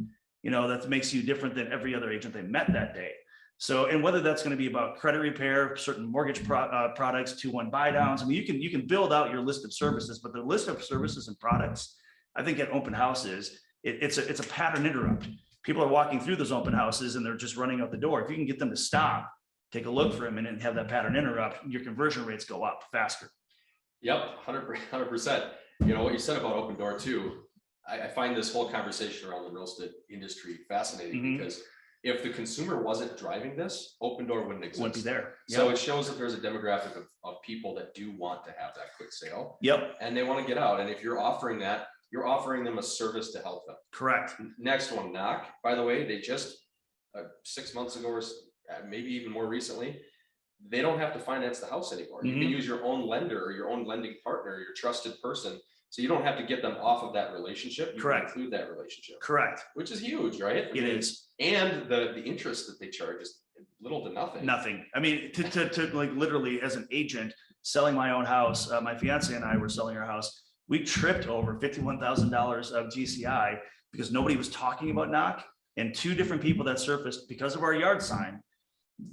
that makes you different than every other agent they met that day. So, and whether that's going to be about credit repair, certain mortgage products, 2-1 buy downs. I mean, you can build out your list of services, but the list of services and products, I think at open houses, it's a pattern interrupt. People are walking through those open houses and they're just running out the door. If you can get them to stop, take a look for a minute and have that pattern interrupt, your conversion rates go up faster. Yep, 100%. What you said about open door too, I find this whole conversation around the real estate industry fascinating because if the consumer wasn't driving this, open door wouldn't exist. Wouldn't be there. So it shows that there's a demographic of people that do want to have that quick sale. Yep. And they want to get out. And if you're offering that, you're offering them a service to help them. Correct. Next one, knock. By the way, they just 6 months ago or maybe even more recently, they don't have to finance the house anymore. You can use your own lender or your own lending partner, your trusted person. So you don't have to get them off of that relationship. You Correct. can include that relationship. Correct. Which is huge, right? It is. And the interest that they charge is little to nothing. Nothing. I mean, to like literally as an agent selling my own house, my fiance and I were selling our house. We tripped over $51,000 of GCI because nobody was talking about knock, and 2 different people that surfaced because of our yard sign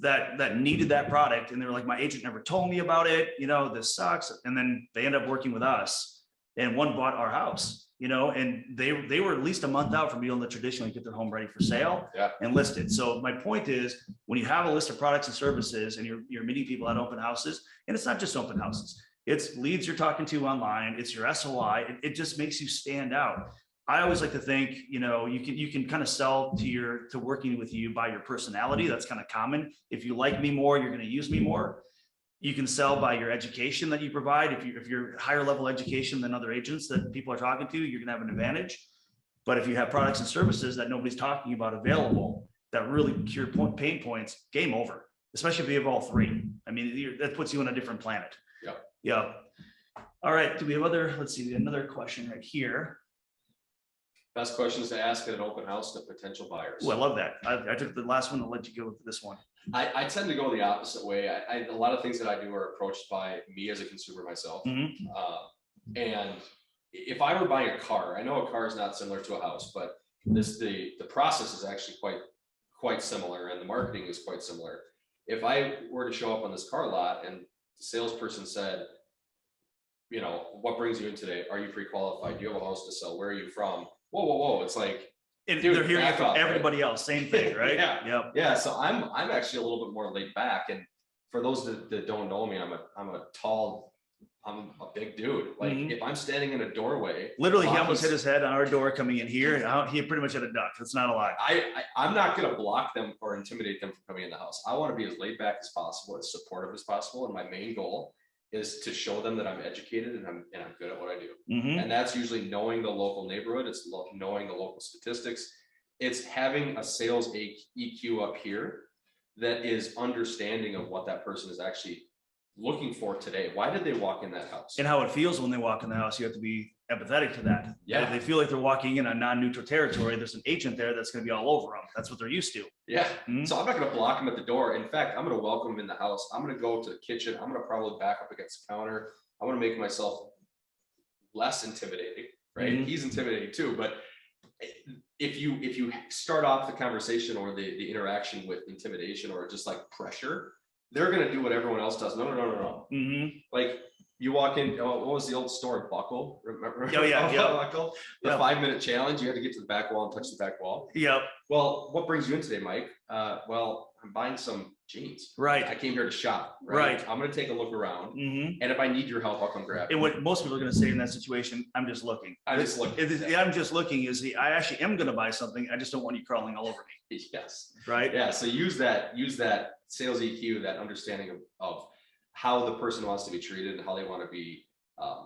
that needed that product. And they were like, my agent never told me about it. This sucks. And then they end up working with us, and one bought our house, and they were at least a month out from being able to traditionally get their home ready for sale and list it. So my point is, when you have a list of products and services and you're meeting people at open houses, and it's not just open houses, it's leads you're talking to online, it's your SOI, it just makes you stand out. I always like to think, you can kind of sell to working with you by your personality. That's kind of common. If you like me more, you're going to use me more. You can sell by your education that you provide. If you're higher level education than other agents that people are talking to, you're going to have an advantage. But if you have products and services that nobody's talking about available, that really cure pain points, game over, especially if you have all 3. I mean, that puts you on a different planet. Yeah. All right. Do we have let's see, another question right here. Best questions to ask at an open house to potential buyers. Oh, I love that. I took the last one. I'll let you go with this one. I tend to go the opposite way. A lot of things that I do are approached by me as a consumer myself. And if I were buying a car, I know a car is not similar to a house, but the process is actually quite similar, and the marketing is quite similar. If I were to show up on this car lot and the salesperson said, what brings you in today? Are you pre-qualified? Do you have a house to sell? Where are you from? Whoa. It's like, dude, they're hearing it from everybody else. Same thing, right? Yeah. So I'm actually a little bit more laid back. And for those that don't know me, I'm a big dude. Like if I'm standing in a doorway, literally he almost hit his head on our door coming in here. He pretty much had a duck. That's not a lie. I'm not going to block them or intimidate them from coming in the house. I want to be as laid back as possible, as supportive as possible. And my main goal is to show them that I'm educated and I'm good at what I do. And that's usually knowing the local neighborhood. It's knowing the local statistics. It's having a sales EQ up here that is understanding of what that person is actually looking for today. Why did they walk in that house? And how it feels when they walk in the house. You have to be empathetic to that. Yeah. If they feel like they're walking in a non-neutral territory, there's an agent there that's going to be all over them. That's what they're used to. Yeah. So I'm not going to block them at the door. In fact, I'm going to welcome them in the house. I'm going to go to the kitchen. I'm going to probably back up against the counter. I want to make myself less intimidating, right? He's intimidating too. But if you start off the conversation or the interaction with intimidation or just like pressure, they're going to do what everyone else does. No. Like you walk in, what was the old store? Buckle? Remember? Buckle? The 5-minute challenge. You had to get to the back wall and touch the back wall. Yep. Well, what brings you in today, Mike? Well, I'm buying some jeans. Right. I came here to shop. Right. I'm going to take a look around. And if I need your help, I'll come grab it. And what most people are going to say in that situation, I'm just looking. I'm just looking is I actually am going to buy something. I just don't want you crawling all over me. Yes. Right. Yeah. So use that sales EQ, that understanding of how the person wants to be treated and how they want to be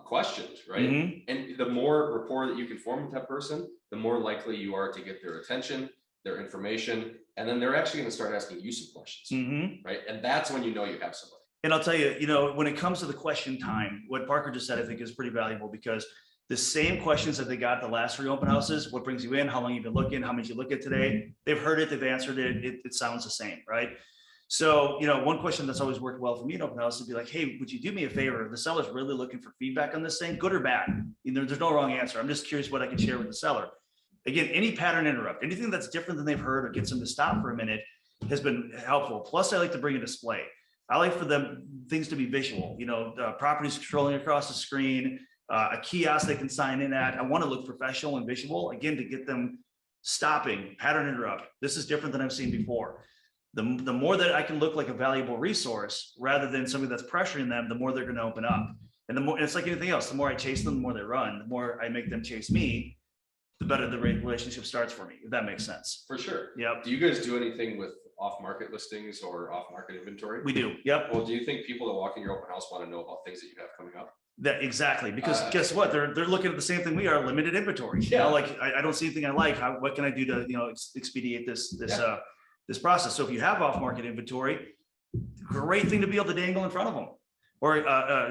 questioned. Right. And the more rapport that you can form with that person, the more likely you are to get their attention, their information, and then they're actually going to start asking you some questions. Right. And that's when you know you have somebody. And I'll tell you, you know, when it comes to the question time, what Parker just said, I think is pretty valuable, because the same questions that they got at the last 3 open houses, what brings you in, how long you've been looking, how many you look at today, they've heard it, they've answered it, it sounds the same, right? So, you know, one question that's always worked well for me in open house would be like, hey, would you do me a favor? The seller's really looking for feedback on this thing, good or bad? You know, there's no wrong answer. I'm just curious what I can share with the seller. Again, any pattern interrupt, anything that's different than they've heard or gets them to stop for a minute has been helpful. Plus, I like to bring a display. I like for them things to be visual, you know, properties scrolling across the screen, a kiosk they can sign in at. I want to look professional and visual, again, to get them stopping, pattern interrupt. This is different than I've seen before. The more that I can look like a valuable resource rather than somebody that's pressuring them, the more they're going to open up. And the more, it's like anything else, the more I chase them, the more they run. The more I make them chase me, the better the relationship starts for me, if that makes sense. For sure. Yep. Do you guys do anything with off-market listings or off-market inventory? We do. Yep. Well, do you think people that walk in your open house want to know about things that you have coming up? That exactly, because guess what? They're looking at the same thing we are, limited inventory. Yeah. You know, like I don't see anything I like. What can I do to, you know, expedite this process? So if you have off-market inventory, great thing to be able to dangle in front of them, or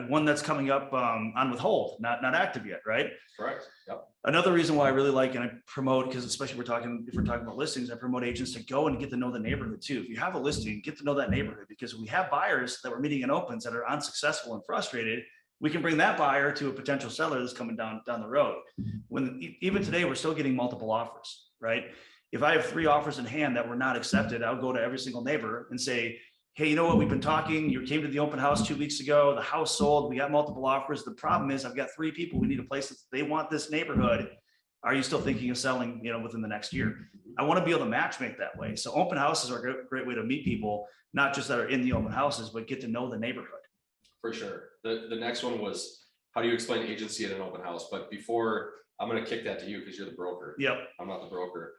one that's coming up on withhold, not active yet, right? Correct. Yep. Another reason why I really like and I promote, because especially if we're talking about listings, I promote agents to go and get to know the neighborhood too. If you have a listing, get to know that neighborhood, because we have buyers that we're meeting in opens that are unsuccessful and frustrated. We can bring that buyer to a potential seller that's coming down the road. When even today, we're still getting multiple offers, right? If I have 3 offers in hand that were not accepted, I'll go to every single neighbor and say, hey, you know what? We've been talking. You came to the open house 2 weeks ago. The house sold. We got multiple offers. The problem is I've got 3 people. We need a place that they want this neighborhood. Are you still thinking of selling, you know, within the next year? I want to be able to match make that way. So open houses are a great way to meet people, not just that are in the open houses, but get to know the neighborhood. For sure. The next one was, how do you explain agency at an open house? But before, I'm going to kick that to you because you're the broker. Yep. I'm not the broker.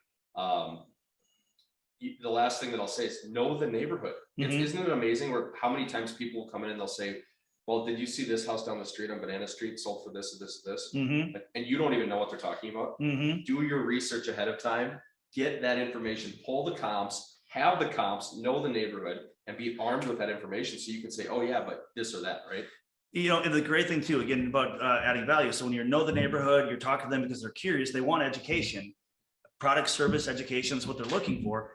The last thing that I'll say is know the neighborhood. Isn't it amazing where how many times people will come in and they'll say, well, did you see this house down the street on Banana Street sold for this, this? And you don't even know what they're talking about. Do your research ahead of time, get that information, pull the comps, have the comps, know the neighborhood, and be armed with that information so you can say, oh yeah, but this or that, right? You know, and the great thing too, again, about adding value. So when you know the neighborhood, you're talking to them because they're curious, they want education, product, service, education is what they're looking for.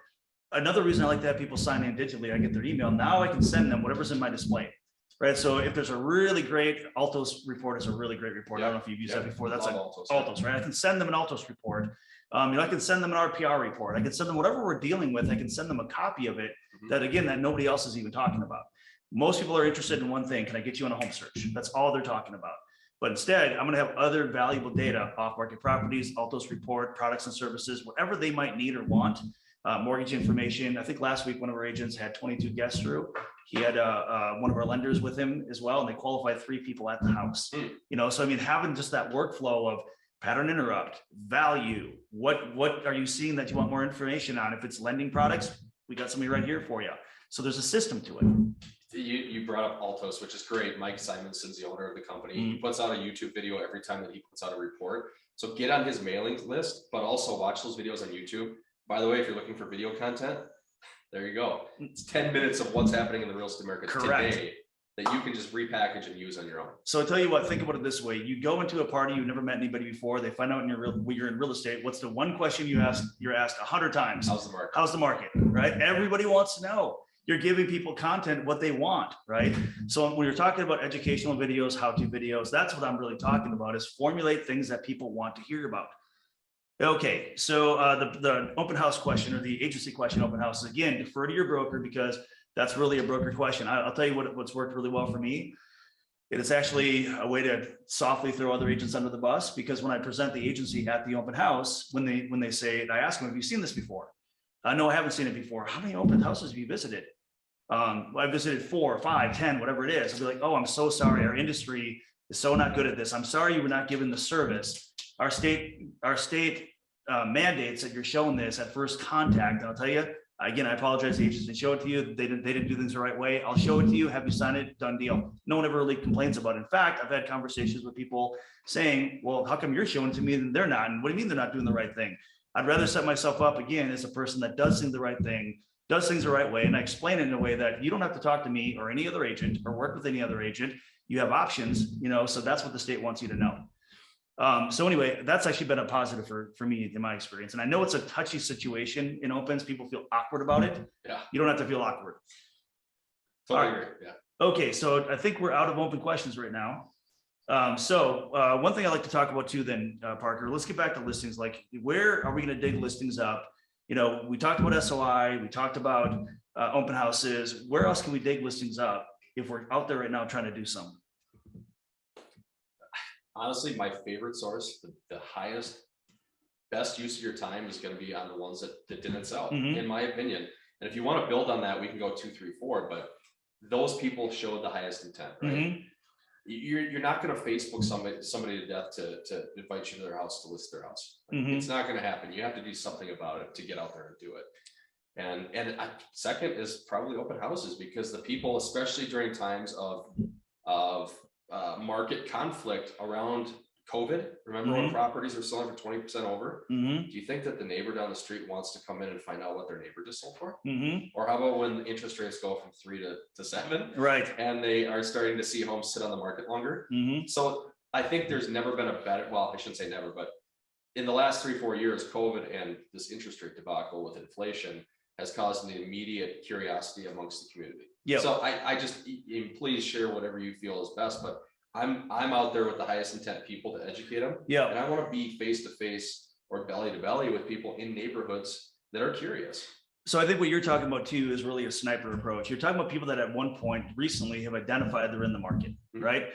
Another reason I like to have people sign in digitally, I get their email. Now I can send them whatever's in my display, right? So if there's a really great Altos report, is a really great report. I don't know if you've used that before. That's like Altos, right? I can send them an Altos report. You know, I can send them an RPR report. I can send them whatever we're dealing with. I can send them a copy of it that, again, that nobody else is even talking about. Most people are interested in one thing. Can I get you on a home search? That's all they're talking about. But instead, I'm going to have other valuable data, off-market properties, Altos report, products and services, whatever they might need or want. Mortgage information. I think last week, one of our agents had 22 guests through. He had one of our lenders with him as well, and they qualified 3 people at the house. You know, so I mean, having just that workflow of pattern interrupt, value, what are you seeing that you want more information on? If it's lending products, we got somebody right here for you. So there's a system to it. You brought up Altos, which is great. Mike Simonson's the owner of the company. He puts out a YouTube video every time that he puts out a report. So get on his mailing list, but also watch those videos on YouTube. By the way, if you're looking for video content, there you go. It's 10 minutes of what's happening in the real estate market today that you can just repackage and use on your own. So I tell you what, think about it this way. You go into a party, you've never met anybody before. They find out you're in real estate. What's the one question you're asked 100 times? How's the market? How's the market, right? Everybody wants to know. You're giving people content, what they want, right? So when you're talking about educational videos, how-to videos, that's what I'm really talking about, is formulate things that people want to hear about. Okay, so the open house question, or the agency question open house, is, again, defer to your broker, because that's really a broker question. I'll tell you what's worked really well for me. It is actually a way to softly throw other agents under the bus, because when I present the agency at the open house, when they say, I ask them, have you seen this before? No, I haven't seen it before. How many open houses have you visited? Well, I visited 4, 5, 10, whatever it is. I'll be like, oh, I'm so sorry. Our industry is so not good at this. I'm sorry you were not given the service. Our state mandates that you're showing this at first contact. And I'll tell you, again, I apologize. The agents didn't show it to you. They didn't do things the right way. I'll show it to you. Have you sign it? Done deal. No one ever really complains about it. In fact, I've had conversations with people saying, well, how come you're showing it to me and they're not? And what do you mean they're not doing the right thing? I'd rather set myself up, again, as a person that does do the right thing, does things the right way, and I explain it in a way that you don't have to talk to me or any other agent or work with any other agent. You have options, so that's what the state wants you to know. So anyway, that's actually been a positive for me in my experience. And I know it's a touchy situation in opens. People feel awkward about it. Yeah. You don't have to feel awkward. Totally agree. Yeah. Okay, so I think we're out of open questions right now. One thing I'd like to talk about too then, Parker, let's get back to listings. Like, where are we going to dig listings up? We talked about SOI, we talked about open houses. Where else can we dig listings up if we're out there right now trying to do something? Honestly, my favorite source, the highest, best use of your time is going to be on the ones that didn't sell, in my opinion. And if you want to build on that, we can go 2, 3, 4, but those people showed the highest intent, right? You're not going to Facebook somebody to death to invite you to their house to list their house. It's not going to happen. You have to do something about it to get out there and do it. And second is probably open houses, because the people, especially during times of market conflict around COVID, remember when properties are selling for 20% over? Do you think that the neighbor down the street wants to come in and find out what their neighbor just sold for? Or how about when interest rates go from 3 to 7, right? And they are starting to see homes sit on the market longer. So I think there's never been a better, well, I shouldn't say never, but in the last 3, 4 years, COVID and this interest rate debacle with inflation has caused an immediate curiosity amongst the community. Yeah. So I just, please share whatever you feel is best, but I'm out there with the highest intent people to educate them. Yeah. And I want to be face to face or belly to belly with people in neighborhoods that are curious. So I think what you're talking about too is really a sniper approach. You're talking about people that at one point recently have identified they're in the market, right?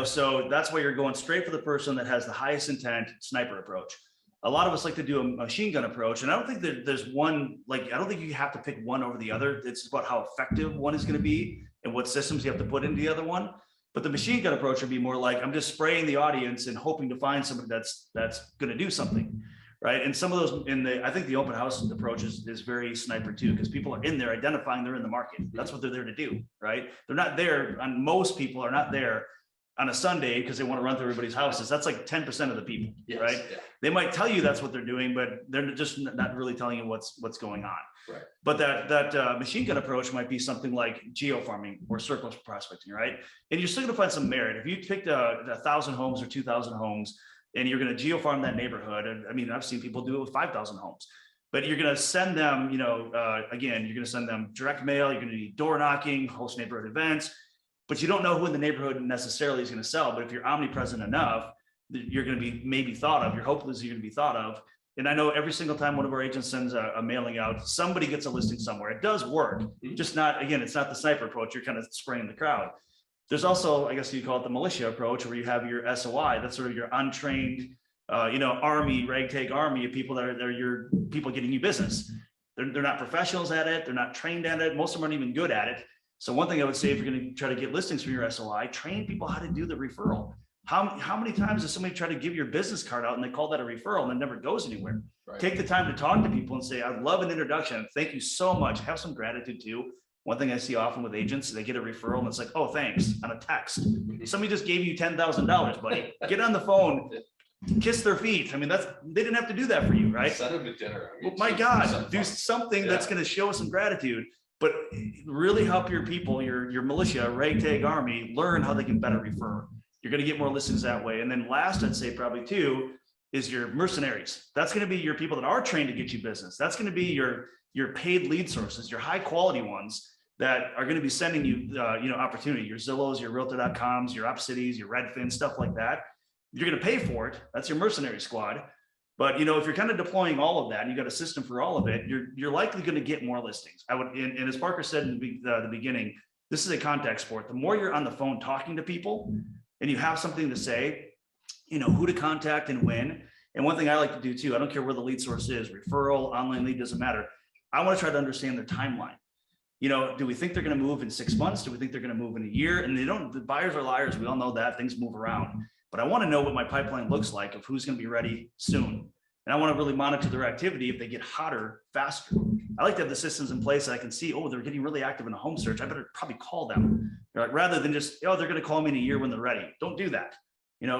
So that's why you're going straight for the person that has the highest intent sniper approach. A lot of us like to do a machine gun approach. And I don't think that there's one, I don't think you have to pick one over the other. It's about how effective one is going to be and what systems you have to put into the other one. But the machine gun approach would be more like, I'm just spraying the audience and hoping to find somebody that's going to do something, right? And some of those I think the open house approach is very sniper too, because people are in there identifying they're in the market. That's what they're there to do, right? They're not there, and most people are not there on a Sunday because they want to run through everybody's houses. That's like 10% of the people, right? Yeah. They might tell you that's what they're doing, but they're just not really telling you what's going on. Right. But that machine gun approach might be something like geo farming or circle prospecting, right? And you're still going to find some merit. If you picked 1,000 homes or 2,000 homes and you're going to geo farm that neighborhood, and I mean, I've seen people do it with 5,000 homes. But you're going to send them, again, you're going to send them direct mail. You're going to do door knocking, host neighborhood events. But you don't know who in the neighborhood necessarily is going to sell. But if you're omnipresent enough, you're going to be maybe thought of. Your hope is you're going to be thought of. And I know every single time one of our agents sends a mailing out, somebody gets a listing somewhere. It does work, just not, again, it's not the sniper approach. You're kind of spraying the crowd. There's also, I guess you call it the militia approach, where you have your SOI. That's sort of your untrained, army, ragtag army of people they're your people getting you business. They're not professionals at it. They're not trained at it. Most of them aren't even good at it. So one thing I would say, if you're going to try to get listings from your SOI, train people how to do the referral. How many times does somebody try to give your business card out and they call that a referral and it never goes anywhere? Right. Take the time to talk to people and say, I'd love an introduction. Thank you so much. Have some gratitude too. One thing I see often with agents, they get a referral and it's like, oh, thanks, on a text. Somebody just gave you $10,000, buddy. Get on the phone, kiss their feet. I mean, they didn't have to do that for you, right? Send them to dinner. Well, my God, do something that's going to show some gratitude. But really help your people, your militia, ragtag army, learn how they can better refer. You're going to get more listings that way. And then last, I'd say probably too, is your mercenaries. That's going to be your people that are trained to get you business. That's going to be your paid lead sources, your high quality ones that are going to be sending you, opportunity, your Zillows, your realtor.coms, your UpCities, your Redfin, stuff like that. You're going to pay for it. That's your mercenary squad. But if you're kind of deploying all of that and you got a system for all of it, you're likely going to get more listings. And as Parker said in the beginning, this is a contact sport. The more you're on the phone talking to people and you have something to say, who to contact and when. And one thing I like to do too, I don't care where the lead source is, referral, online lead, doesn't matter. I want to try to understand their timeline. Do we think they're going to move in 6 months? Do we think they're going to move in a year? And the buyers are liars. We all know that things move around. But I want to know what my pipeline looks like of who's going to be ready soon. And I want to really monitor their activity if they get hotter faster. I like to have the systems in place that I can see, oh, they're getting really active in a home search. I better probably call them, right? Rather than just, they're going to call me in a year when they're ready. Don't do that.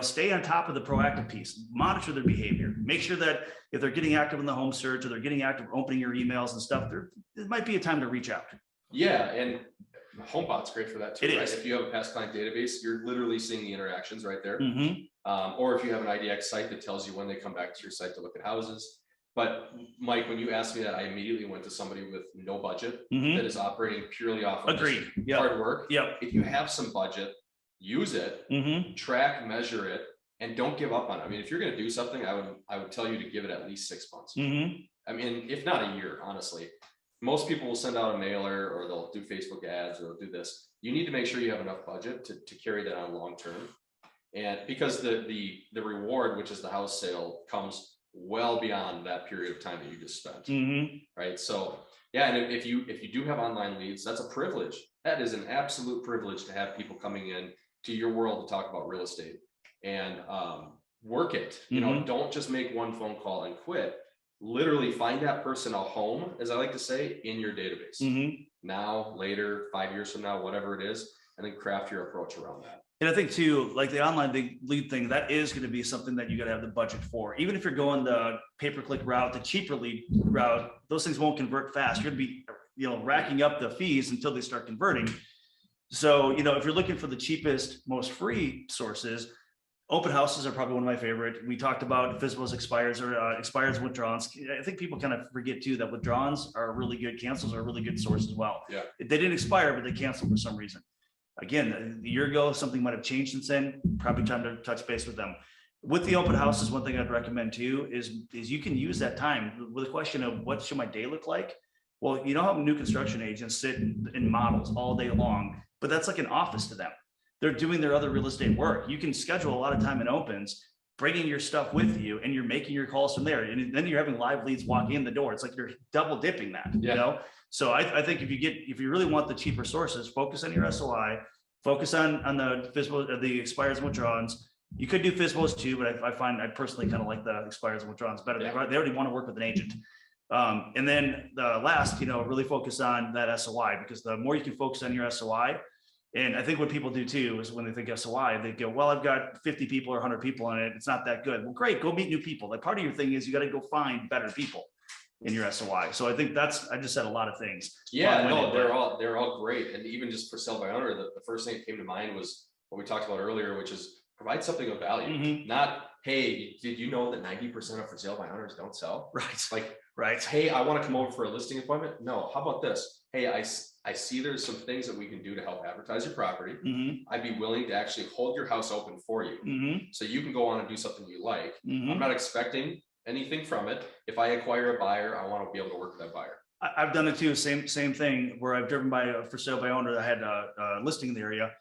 Stay on top of the proactive piece, monitor their behavior, make sure that if they're getting active in the home search or they're getting active opening your emails and stuff, it might be a time to reach out. Yeah, and HomePod's great for that too, It right? is. If you have a past client database, you're literally seeing the interactions right there. Mm-hmm. Or if you have an IDX site that tells you when they come back to your site to look at houses. But Mike, when you asked me that, I immediately went to somebody with no budget that is operating purely off of Agreed. hard work. Yep. If you have some budget, use it, track, measure it, and don't give up on it. I mean, if you're going to do something, I would tell you to give it at least 6 months. I mean, if not a year, honestly. Most people will send out a mailer or they'll do Facebook ads or they'll do this. You need to make sure you have enough budget to carry that on long term. And because the reward, which is the house sale, comes well beyond that period of time that you just spent. Right. So yeah, and if you do have online leads, that's a privilege. That is an absolute privilege to have people coming in to your world to talk about real estate and work it. Don't just make one phone call and quit. Literally find that person a home, as I like to say, in your database. Now, later, 5 years from now, whatever it is, and then craft your approach around that. And I think too, like the online lead thing, that is going to be something that you got to have the budget for. Even if you're going the pay-per-click route, the cheaper lead route, those things won't convert fast. You're going to be, racking up the fees until they start converting. So, if you're looking for the cheapest, most free sources, open houses are probably one of my favorite. We talked about FSBOs, expires and withdrawals. I think people kind of forget too that withdrawals are really good. Cancels are a really good source as well. Yeah. They didn't expire, but they canceled for some reason. Again, a year ago, something might have changed since then. Probably time to touch base with them. With the open houses, one thing I'd recommend too is you can use that time with a question of what should my day look like? Well, how new construction agents sit in models all day long, but that's like an office to them. They're doing their other real estate work. You can schedule a lot of time in opens, bringing your stuff with you, and you're making your calls from there. And then you're having live leads walk in the door. It's like you're double dipping that, So I think if you really want the cheaper sources, focus on your SOI, focus on the FSBO, the expires and withdrawals. You could do FSBOs too, but I personally kind of like the expires and withdrawals better. Yeah. They already want to work with an agent. And then the last, really focus on that SOI, because the more you can focus on your SOI. And I think what people do too is when they think SOI, they go, well, I've got 50 people or 100 people in it. It's not that good. Well, great. Go meet new people. Like part of your thing is you got to go find better people in your SOI. So I think I just said a lot of things. Yeah, no, they're all great. And even just for sell by owner, the first thing that came to mind was what we talked about earlier, which is provide something of value. Not, hey, did you know that 90% of for sale by owners don't sell? Right. Hey, I want to come over for a listing appointment. No, how about this? Hey, I see there's some things that we can do to help advertise your property. I'd be willing to actually hold your house open for you. So you can go on and do something you like. I'm not expecting anything from it. If I acquire a buyer, I want to be able to work with that buyer. I've done it too. Same thing where I've driven by a for sale by owner that had a listing in the area.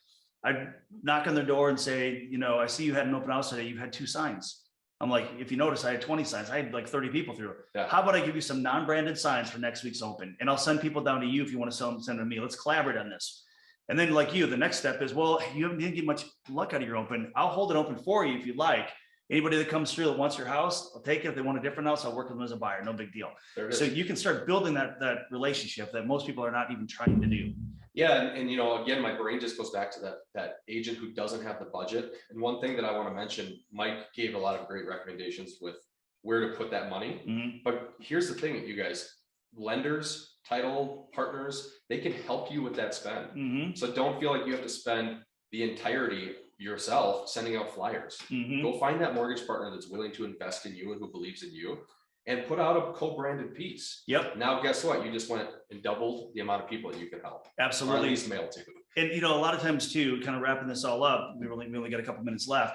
I'd knock on their door and say, I see you had an open house today. You had 2 signs. I'm like, if you notice, I had 20 signs. I had like 30 people through. Yeah. How about I give you some non-branded signs for next week's open? And I'll send people down to you if you want to send them to me. Let's collaborate on this. And then like the next step is, well, you didn't get much luck out of your open. I'll hold it open for you if you'd like. Anybody that comes through that wants your house, I'll take it. If they want a different house, I'll work with them as a buyer. No big deal. So you can start building that relationship that most people are not even trying to do. Yeah. And again, my brain just goes back to that agent who doesn't have the budget. And one thing that I want to mention, Mike gave a lot of great recommendations with where to put that money. But here's the thing, you guys, lenders, title partners, they can help you with that spend. So don't feel like you have to spend the entirety yourself sending out flyers. Go find that mortgage partner that's willing to invest in you and who believes in you, and put out a co-branded piece. Now, guess what? You just went and doubled the amount of people that you can help. Absolutely. Or at least mail to. And a lot of times too, kind of wrapping this all up, we only got a couple minutes left.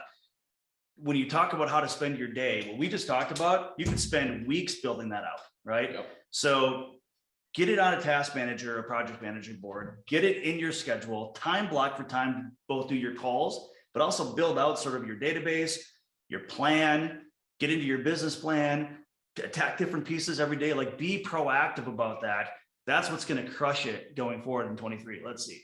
When you talk about how to spend your day, what we just talked about, you can spend weeks building that out, right? So get it on a task manager or project manager board, get it in your schedule, time block for time to both do your calls, but also build out sort of your database, your plan, get into your business plan, attack different pieces every day. Like be proactive about that. That's what's going to crush it going forward in 23. Let's see.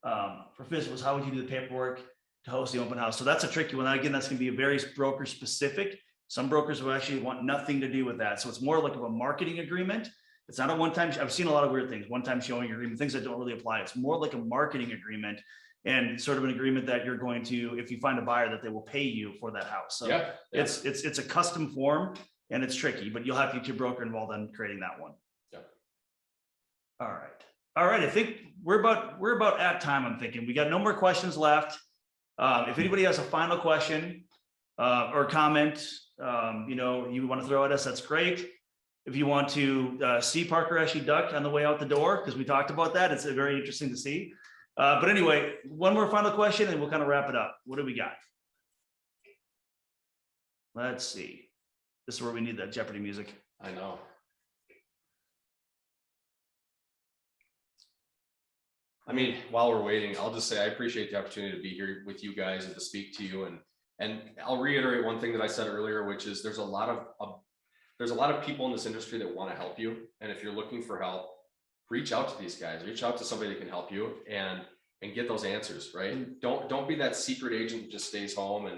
For FSBOs, how would you do the paperwork to host the open house? So that's a tricky one. Again, that's going to be a very broker specific. Some brokers will actually want nothing to do with that. So it's more like of a marketing agreement. It's not a one-time, I've seen a lot of weird things, one-time showing agreement, things that don't really apply. It's more like a marketing agreement and sort of an agreement that you're going to, if you find a buyer, that they will pay you for that house. So Yeah. it's a custom form and it's tricky, but you'll have to get your broker involved in creating that one. Yeah. All right. All right. I think we're about at time. I'm thinking we got no more questions left. If anybody has a final question or comment, you want to throw at us, that's great. If you want to see Parker actually duck on the way out the door, because we talked about that, it's very interesting to see. But anyway, one more final question and we'll kind of wrap it up. What do we got? Let's see. This is where we need that Jeopardy music. I know. I mean, while we're waiting, I'll just say I appreciate the opportunity to be here with you guys and to speak to you. And I'll reiterate one thing that I said earlier, which is there's a lot of people in this industry that want to help you. And if you're looking for help, reach out to these guys, reach out to somebody that can help you and get those answers, right? Don't be that secret agent that just stays home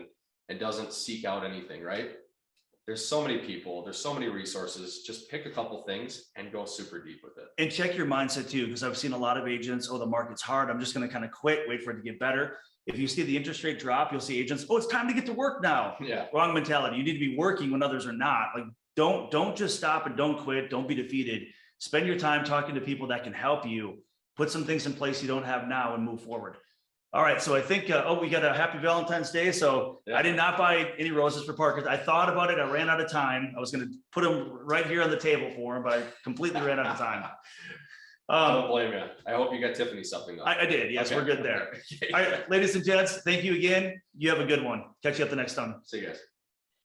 and doesn't seek out anything, right? There's so many people, there's so many resources. Just pick a couple things and go super deep with it. And check your mindset too, because I've seen a lot of agents, oh, the market's hard, I'm just going to kind of quit, wait for it to get better. If you see the interest rate drop, you'll see agents, oh, it's time to get to work now. Yeah. Wrong mentality. You need to be working when others are not. Like, don't just stop and don't quit. Don't be defeated. Spend your time talking to people that can help you. Put some things in place you don't have now and move forward. All right. So I think, we got a happy Valentine's Day. So yeah. I did not buy any roses for Parker. I thought about it. I ran out of time. I was going to put them right here on the table for him, but I completely ran out of time. Don't blame you. I hope you got Tiffany something though. I did. Yes, okay. We're good there. Okay. All right, ladies and gents, thank you again. You have a good one. Catch you up the next time. See you guys.